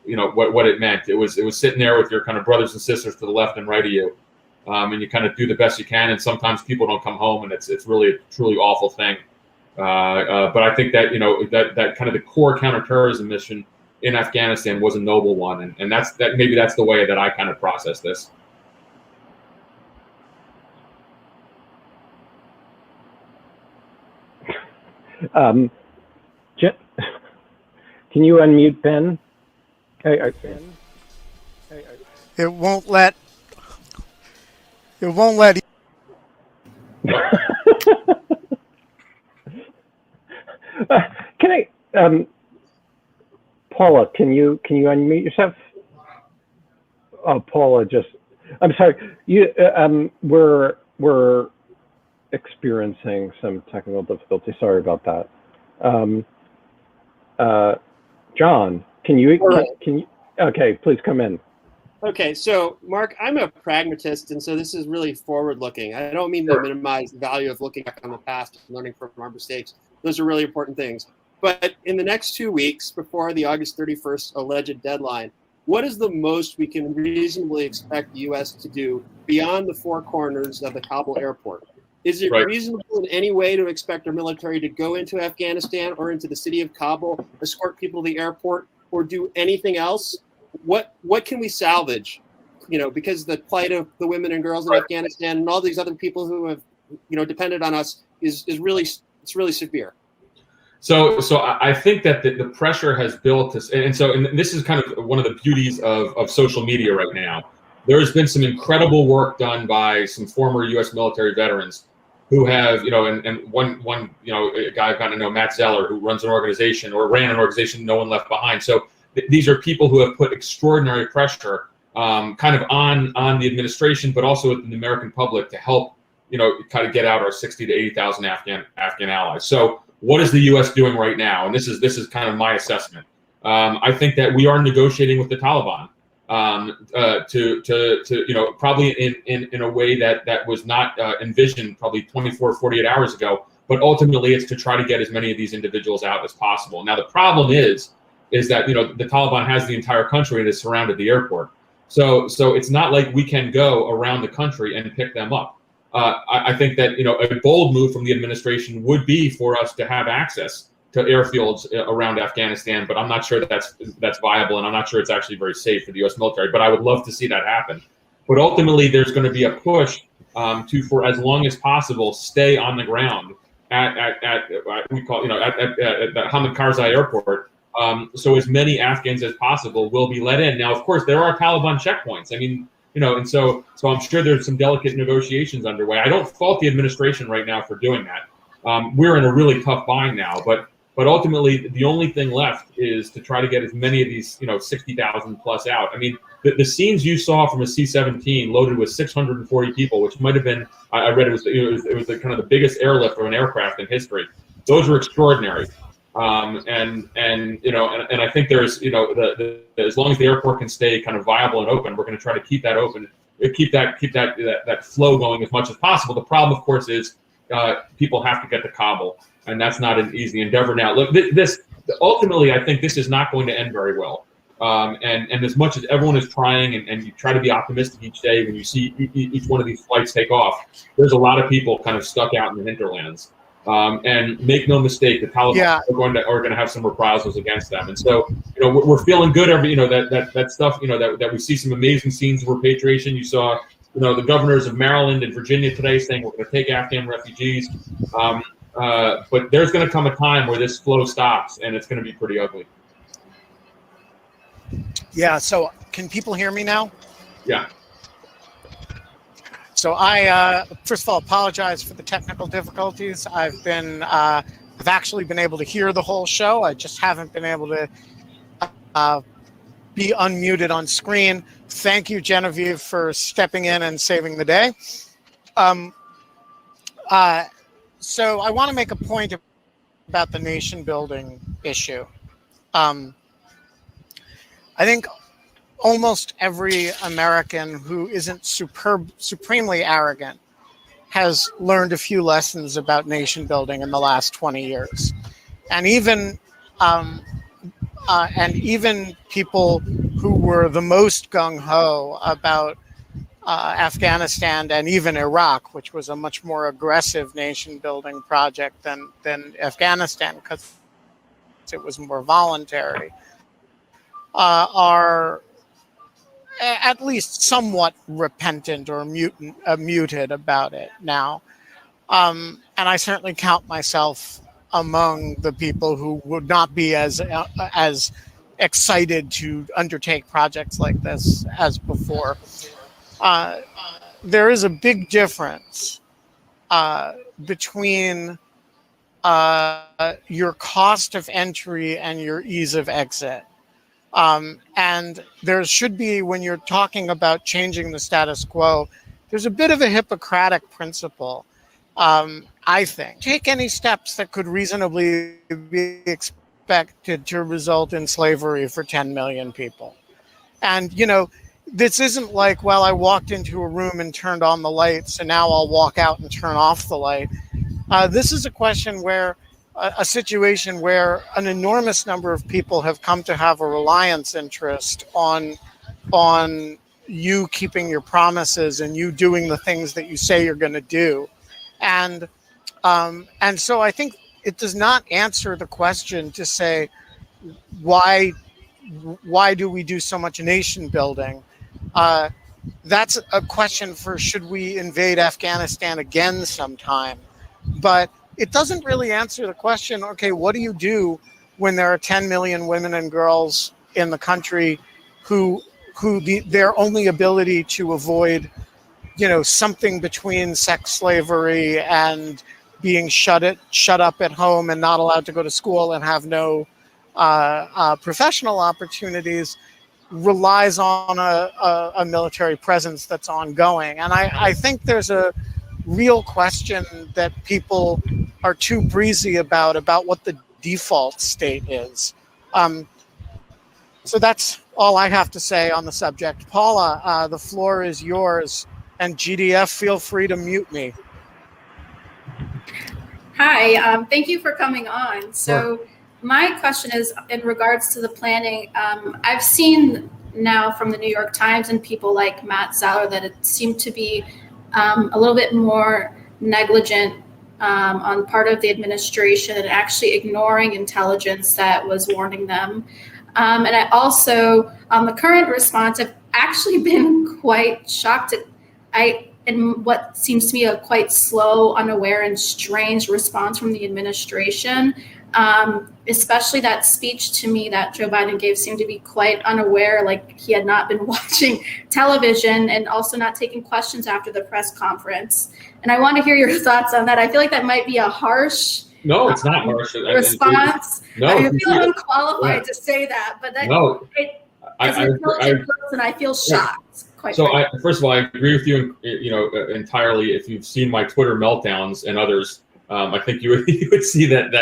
what it meant. It was sitting there with your kind of brothers and sisters to the left and right of you. And you kind of do the best you can, and sometimes people don't come home, and it's really a truly awful thing. But I think that that kind of the core counterterrorism mission in Afghanistan was a noble one, and maybe that's the way that I kind of process this. Can you unmute Ben? It won't let. It won't let. Can I, Paula? Can you unmute yourself? Oh, Paula, I'm sorry. We're experiencing some technical difficulty. Sorry about that. John, can you? Okay, please come in. Okay, so Mark, I'm a pragmatist, and so this is really forward-looking. I don't mean to minimize the value of looking back on the past and learning from our mistakes, Those are really important things. But in the next 2 weeks before the August 31st alleged deadline, what is the most we can reasonably expect the U.S. to do beyond the four corners of the Kabul airport? Is it reasonable in any way to expect our military to go into Afghanistan or into the city of Kabul, escort people to the airport, or do anything else? What can we salvage? Because the plight of the women and girls in Afghanistan and all these other people who have, depended on us is really severe. So I think that the pressure has built this, and this is kind of one of the beauties of social media right now. There has been some incredible work done by some former U.S. military veterans who have, and one a guy I've gotten to know, Matt Zeller, who runs an organization or ran an organization, No One Left Behind. So these are people who have put extraordinary pressure, kind of on the administration, but also with the American public to help, kind of get out our 60 to 80,000 Afghan allies. So what is the U.S. doing right now? And this is kind of my assessment. I think that we are negotiating with the Taliban to probably in a way that was not envisioned probably 24, 48 hours ago. But ultimately, it's to try to get as many of these individuals out as possible. Now, the problem is that the Taliban has the entire country and has surrounded the airport. So it's not like we can go around the country and pick them up. I think that a bold move from the administration would be for us to have access to airfields around Afghanistan, but I'm not sure that's viable, and I'm not sure it's actually very safe for the U.S. military. But I would love to see that happen. But ultimately, there's going to be a push to, for as long as possible, stay on the ground at Hamid Karzai Airport. So as many Afghans as possible will be let in. Now, of course, there are Taliban checkpoints. I mean, and so I'm sure there's some delicate negotiations underway. I don't fault the administration right now for doing that. We're in a really tough bind now, but ultimately the only thing left is to try to get as many of these 60,000 plus out. I mean, the scenes you saw from a C-17 loaded with 640 people, which might have been, I read it was the kind of the biggest airlift of an aircraft in history. Those were extraordinary. And I think there's, as long as the airport can stay kind of viable and open, we're going to try to keep that open, keep that flow going as much as possible. The problem, of course, is people have to get to Kabul, and that's not an easy endeavor. Now, look, ultimately, I think this is not going to end very well. And as much as everyone is trying, and you try to be optimistic each day when you see each one of these flights take off, there's a lot of people kind of stuck out in the hinterlands. And make no mistake, the Taliban are going to have some reprisals against them. And so, we're feeling good that stuff, that we see some amazing scenes of repatriation. You saw, the governors of Maryland and Virginia today saying we're going to take Afghan refugees. But there's going to come a time where this flow stops, and it's going to be pretty ugly. Yeah. So can people hear me now? Yeah. So I, first of all, apologize for the technical difficulties. I've actually been able to hear the whole show. I just haven't been able to be unmuted on screen. Thank you, Genevieve, for stepping in and saving the day. So I want to make a point about the nation building issue. I think almost every American who isn't supremely arrogant has learned a few lessons about nation building in the last 20 years. And even people who were the most gung-ho about Afghanistan and even Iraq, which was a much more aggressive nation building project than Afghanistan because it was more voluntary, are at least somewhat repentant or muted about it now. And I certainly count myself among the people who would not be as excited to undertake projects like this as before. There is a big difference between your cost of entry and your ease of exit. And there should be, when you're talking about changing the status quo, there's a bit of a Hippocratic principle, I think. Take any steps that could reasonably be expected to result in slavery for 10 million people. And, this isn't like, well, I walked into a room and turned on the lights, and now I'll walk out and turn off the light. This is a question where a situation where an enormous number of people have come to have a reliance interest on you keeping your promises and you doing the things that you say you're going to do, and so I think it does not answer the question to say why do we do so much nation building. That's a question for should we invade Afghanistan again sometime, but it doesn't really answer the question, okay, what do you do when there are 10 million women and girls in the country who their only ability to avoid, something between sex slavery and being shut up at home and not allowed to go to school and have no professional opportunities relies on a military presence that's ongoing. And I think there's a real question that people are too breezy about what the default state is. So that's all I have to say on the subject. Paula, the floor is yours. And GDF, feel free to mute me. Hi, thank you for coming on. So my question is in regards to the planning. I've seen now from the New York Times and people like Matt Zeller that it seemed to be a little bit more negligent on part of the administration and actually ignoring intelligence that was warning them. And I also, on the current response, have actually been quite shocked in what seems to me a quite slow, unaware, and strange response from the administration. Especially that speech to me that Joe Biden gave seemed to be quite unaware, like he had not been watching television and also not taking questions after the press conference. And I want to hear your thoughts on that. I feel like that might be a harsh No, it's not harsh. response. No, I feel unqualified to say that, but that, no, as an intelligent person, I feel shocked. So first of all, I agree with you, entirely. If you've seen my Twitter meltdowns and others, I think you would see that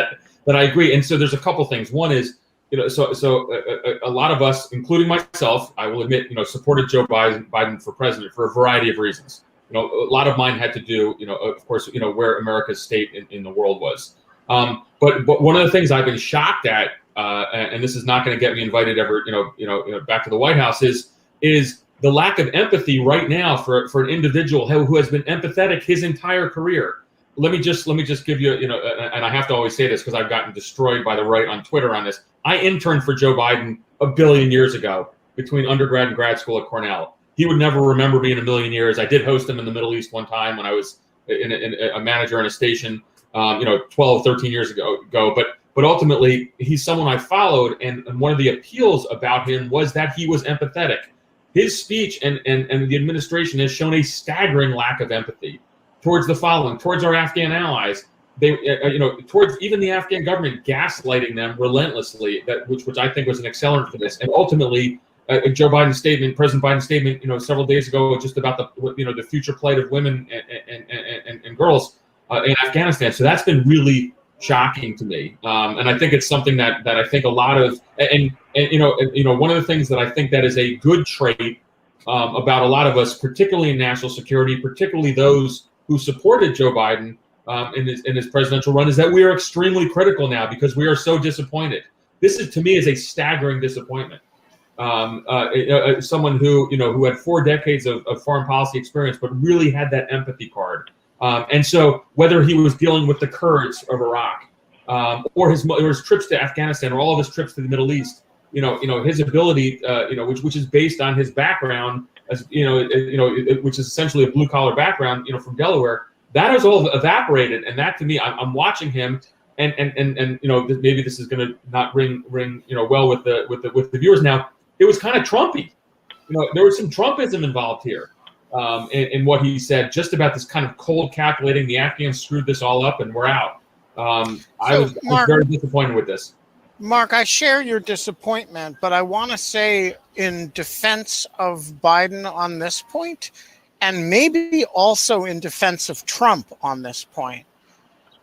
I agree. And so there's a couple things. One is, a lot of us, including myself, I will admit, supported Joe Biden for president for a variety of reasons. A lot of mine had to do, of course, where America's state in the world was. But one of the things I've been shocked at, and this is not going to get me invited ever, back to the White House, is the lack of empathy right now for an individual who has been empathetic his entire career. Let me just give you, and I have to always say this because I've gotten destroyed by the right on Twitter on this. I interned for Joe Biden a billion years ago between undergrad and grad school at Cornell. He would never remember me in a million years. I did host him in the Middle East one time when I was in a manager in a station, 12, 13 years ago. But ultimately, he's someone I followed, and one of the appeals about him was that he was empathetic. His speech and the administration has shown a staggering lack of empathy towards towards our Afghan allies. They, towards even the Afghan government, gaslighting them relentlessly. Which I think was an accelerant for this. And ultimately, President Biden's statement, several days ago, just about the future plight of women and girls in Afghanistan. So that's been really shocking to me, and I think it's something that I think a lot of and one of the things that I think that is a good trait about a lot of us, particularly in national security, particularly those who supported Joe Biden in his presidential run, is that we are extremely critical now because we are so disappointed. This is, to me, is a staggering disappointment. Someone who had 4 decades of foreign policy experience, but really had that empathy card. And so whether he was dealing with the Kurds of Iraq or his trips to Afghanistan or all of his trips to the Middle East, his ability, which is based on his background, as which is essentially a blue collar background, from Delaware, that has all evaporated. And that, to me, I'm watching him, and maybe this is going to not ring well with the viewers now. It was kind of Trumpy. There was some Trumpism involved here. In what he said, just about this kind of cold calculating, the Afghans screwed this all up and we're out. I was very disappointed with this. Mark, I share your disappointment, but I want to say in defense of Biden on this point, and maybe also in defense of Trump on this point,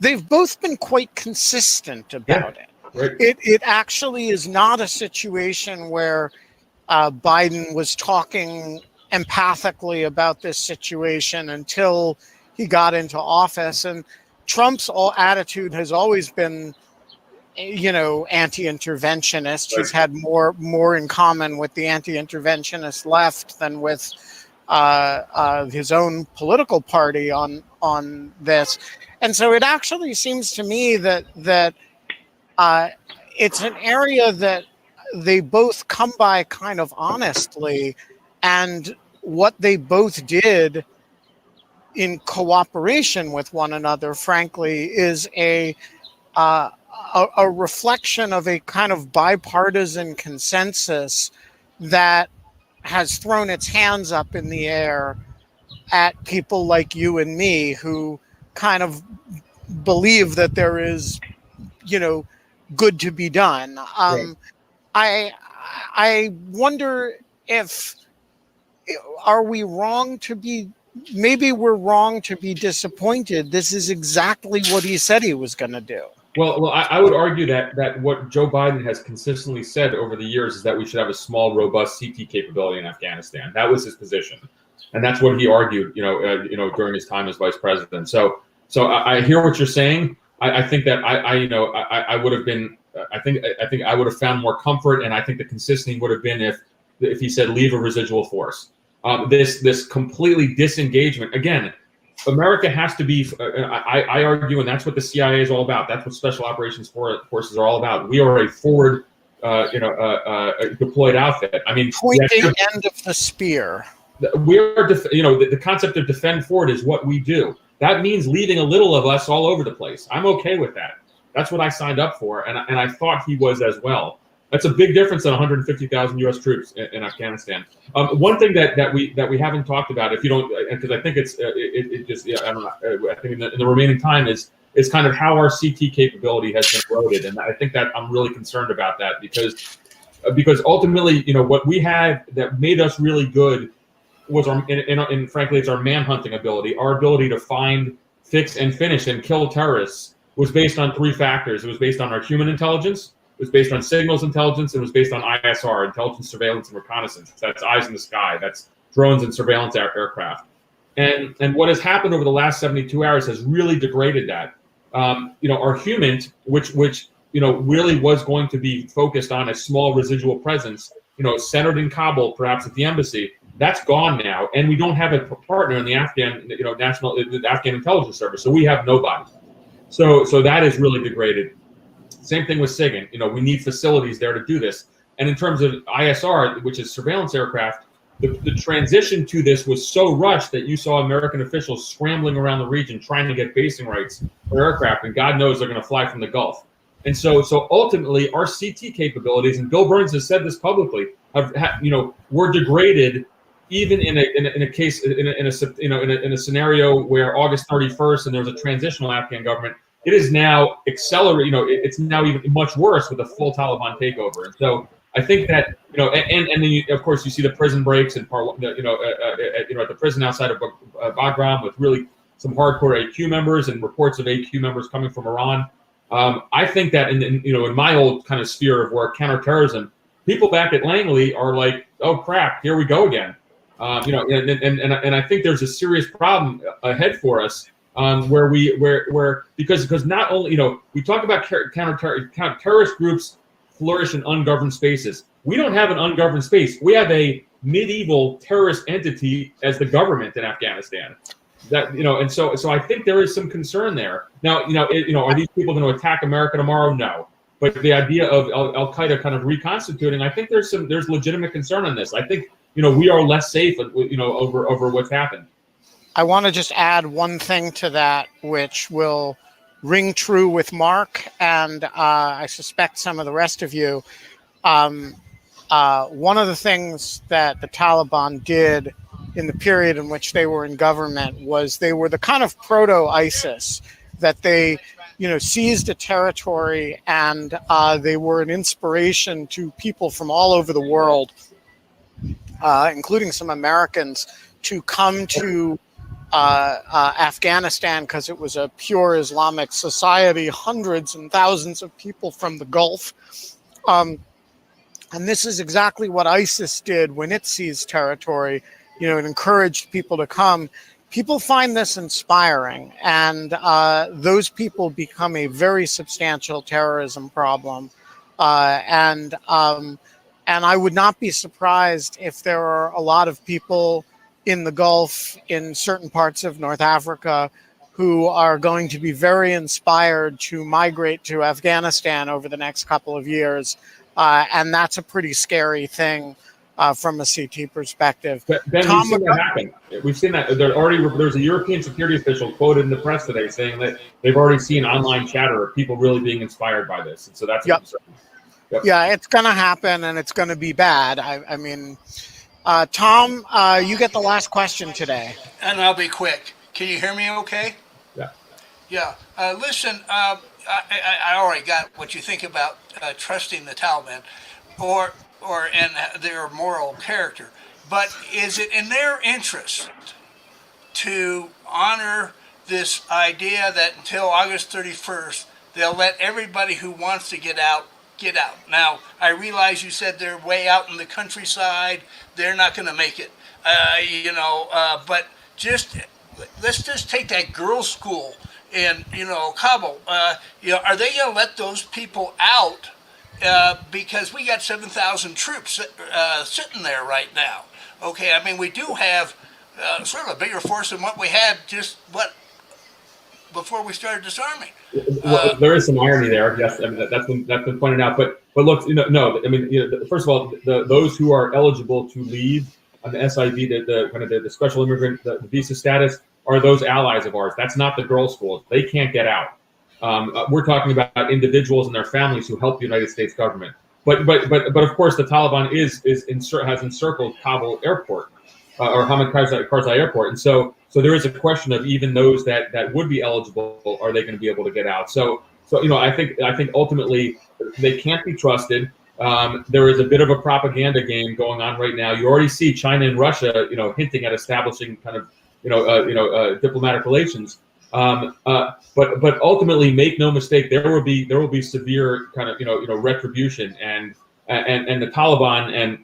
they've both been quite consistent about it. Right. It actually is not a situation where Biden was talking empathically about this situation until he got into office. And Trump's attitude has always been, anti-interventionist. He's had more in common with the anti-interventionist left than with his own political party on this. And so it actually seems to me that it's an area that they both come by kind of honestly, and what they both did in cooperation with one another, frankly, is a reflection of a kind of bipartisan consensus that has thrown its hands up in the air at people like you and me who kind of believe that there is, good to be done. I wonder if we're wrong to be disappointed. This is exactly what he said he was going to do. Well, I would argue that what Joe Biden has consistently said over the years is that we should have a small, robust CT capability in Afghanistan. That was his position, and that's what he argued, during his time as vice president. So I hear what you're saying. I think that I would have been. I think I would have found more comfort, and I think the consistency would have been if he said leave a residual force. This completely disengagement again. America has to be. I argue, and that's what the CIA is all about. That's what Special Operations Forces are all about. We are a forward, deployed outfit. I mean, pointing end of the spear. We are, the concept of defend forward is what we do. That means leaving a little of us all over the place. I'm okay with that. That's what I signed up for, and I thought he was as well. That's a big difference than 150,000 U.S. troops in Afghanistan. One thing that we haven't talked about, if you don't, because I think I don't know. I think in the remaining time is kind of how our CT capability has been eroded, and I think that I'm really concerned about that because ultimately, what we had that made us really good was and frankly, it's our manhunting ability, our ability to find, fix, and finish and kill terrorists was based on three factors. It was based on our human intelligence. It was based on signals intelligence. It was based on ISR, intelligence, surveillance, and reconnaissance. That's eyes in the sky. That's drones and surveillance aircraft. And what has happened over the last 72 hours has really degraded that. Our human, which really was going to be focused on a small residual presence, centered in Kabul, perhaps at the embassy, that's gone now. And we don't have a partner in the Afghan, the Afghan intelligence service. So we have nobody. So that is really degraded. Same thing with SIGINT. We need facilities there to do this. And in terms of ISR, which is surveillance aircraft, the transition to this was so rushed that you saw American officials scrambling around the region trying to get basing rights for aircraft, and God knows they're going to fly from the Gulf. And so ultimately, our CT capabilities, and Bill Burns has said this publicly, were degraded even in a case in a scenario where August 31st and there's a transitional Afghan government. It is now accelerating. It's now even much worse with a full Taliban takeover. And so I think that and then of course you see the prison breaks and at the prison outside of Bagram with really some hardcore AQ members and reports of AQ members coming from Iran. I think that in my old kind of sphere of work, counterterrorism, people back at Langley are like, oh crap, here we go again. And I think there's a serious problem ahead for us. Because not only we talk about terrorist groups flourish in ungoverned spaces. We don't have an ungoverned space. We have a medieval terrorist entity as the government in Afghanistan. And so I think there is some concern there. Now, are these people going to attack America tomorrow? No. But the idea of Al Qaeda kind of reconstituting, I think there's legitimate concern on this. I think we are less safe over what's happened. I want to just add one thing to that, which will ring true with Mark and I suspect some of the rest of you. One of the things that the Taliban did in the period in which they were in government was they were the kind of proto-ISIS, that they seized a territory and they were an inspiration to people from all over the world, including some Americans, to come to Afghanistan because it was a pure Islamic society, hundreds and thousands of people from the Gulf. And this is exactly what ISIS did when it seized territory. It encouraged people to come. people find this inspiring, and those people become a very substantial terrorism problem. And I would not be surprised if there are a lot of people in the Gulf, in certain parts of North Africa, who are going to be very inspired to migrate to Afghanistan over the next couple of years. And that's a pretty scary thing from a CT perspective. Ben, we've seen that happen. We've seen that. There's a European security official quoted in the press today saying that they've already seen online chatter of people really being inspired by this. And so that's a concern. Yep. Yeah, it's going to happen, and it's going to be bad. I mean, Tom, you get the last question today. And I'll be quick. Can you hear me okay? Yeah. Yeah. Listen, I already got what you think about trusting the Taliban and their moral character. But is it in their interest to honor this idea that until August 31st, they'll let everybody who wants to get out? Now, I realize you said they're way out in the countryside. They're not going to make it, but let's just take that girls' school in, Kabul. Are they going to let those people out because we got 7,000 troops sitting there right now? Okay, I mean, we do have sort of a bigger force than what we had before we started disarming. Well, there is some irony there. Yes, I mean, that's been pointed out. But look, no. I mean, first of all, those who are eligible to leave on the SIV, the special immigrant, the visa status, are those allies of ours. That's not the girls' schools. They can't get out. We're talking about individuals and their families who help the United States government. But of course, the Taliban has encircled Kabul airport or Hamid Karzai airport, and so there is a question of even those that would be eligible, are they going to be able to get out? So I think ultimately they can't be trusted. There is a bit of a propaganda game going on right now. You already see China and Russia, hinting at establishing kind of diplomatic relations. But ultimately, make no mistake, there will be severe kind of retribution, and the Taliban and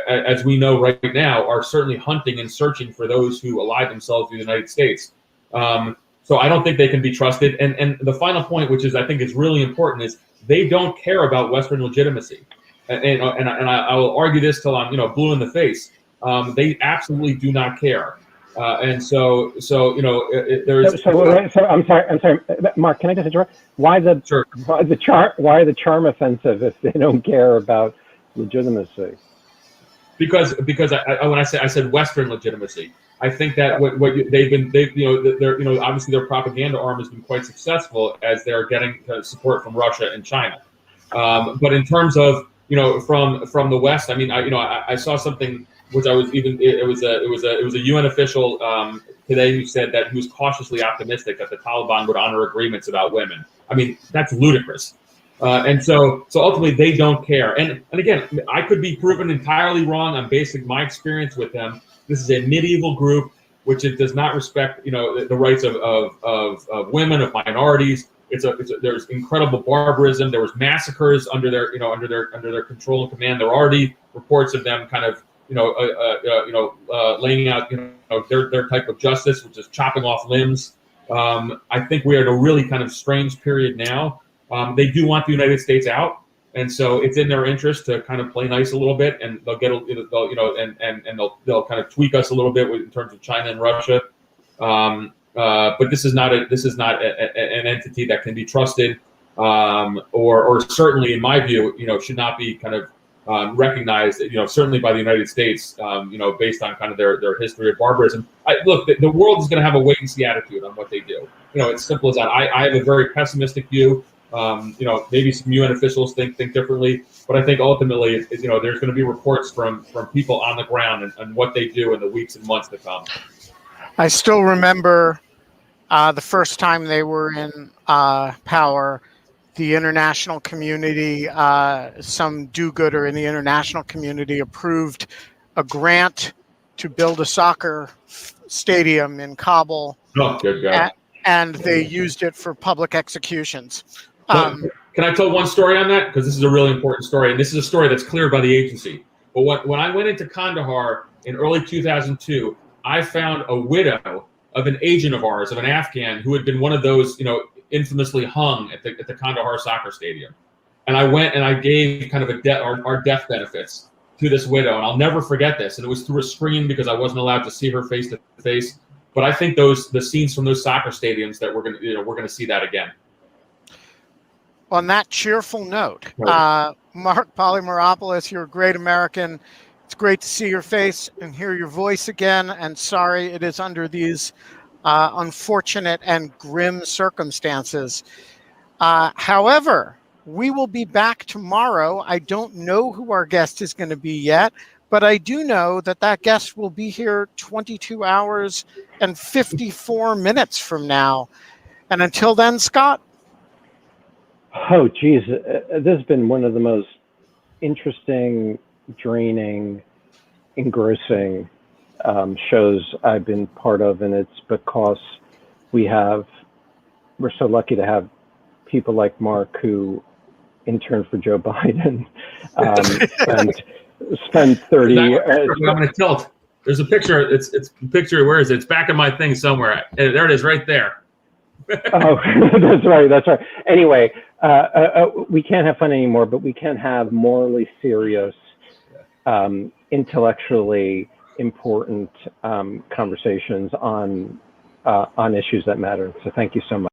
as we know right now are certainly hunting and searching for those who ally themselves to the United States. So I don't think they can be trusted. And the final point, which I think is really important, is they don't care about Western legitimacy. And I will argue this till I'm blue in the face. They absolutely do not care. And so there's. So I'm sorry, Mark. Can I just interrupt? Why the charm offensive if they don't care about legitimacy? Because when I said Western legitimacy, I think that they're obviously their propaganda arm has been quite successful as they're getting support from Russia and China. But in terms of from the West, I mean, I saw something. Which it was a UN official today who said that he was cautiously optimistic that the Taliban would honor agreements about women. I mean, that's ludicrous. And so ultimately they don't care. And again, I could be proven entirely wrong. I'm basing my experience with them. This is a medieval group which does not respect the rights of women, of minorities. There's incredible barbarism. There was massacres under their control and command. There are already reports of them kind of laying out their type of justice, which is chopping off limbs. I think we are in a really kind of strange period now. They do want the United States out, and so it's in their interest to kind of play nice a little bit, and they'll kind of tweak us a little bit in terms of China and Russia. But this is not an entity that can be trusted, or certainly, in my view, should not be kind of recognized, certainly by the United States, based on kind of their history of barbarism. Look, the world is going to have a wait and see attitude on what they do. It's simple as that. I have a very pessimistic view. Maybe some UN officials think differently, but I think ultimately, there's going to be reports from people on the ground and what they do in the weeks and months to come. I still remember the first time they were in power. The international community, some do-gooder in the international community approved a grant to build a soccer stadium in Kabul. Oh, good God. And they used it for public executions. Can I tell one story on that? Because this is a really important story, and this is a story that's cleared by the agency. But when I went into Kandahar in early 2002, I found a widow of an agent of ours, of an Afghan who had been one of those, infamously hung at the Kandahar soccer stadium. And I went and I gave kind of our death benefits to this widow, and I'll never forget this. And it was through a screen because I wasn't allowed to see her face to face. But I think the scenes from those soccer stadiums that we're gonna see that again. On that cheerful note, Right. Marc Polymeropoulos, you're a great American. It's great to see your face and hear your voice again. And sorry, it is under these unfortunate and grim circumstances. However, we will be back tomorrow. I don't know who our guest is going to be yet, but I do know that guest will be here 22 hours and 54 minutes from now. And until then, Scott. Oh, geez. This has been one of the most interesting, draining, engrossing shows I've been part of. And it's because we're so lucky to have people like Mark who interned for Joe Biden, spend 30 I'm going to tilt. There's a picture. It's a picture. Where is it? It's back in my thing somewhere. There it is, right there. Oh, that's right. Anyway, we can't have fun anymore, but we can have morally serious, intellectually important conversations on issues that matter. So thank you so much.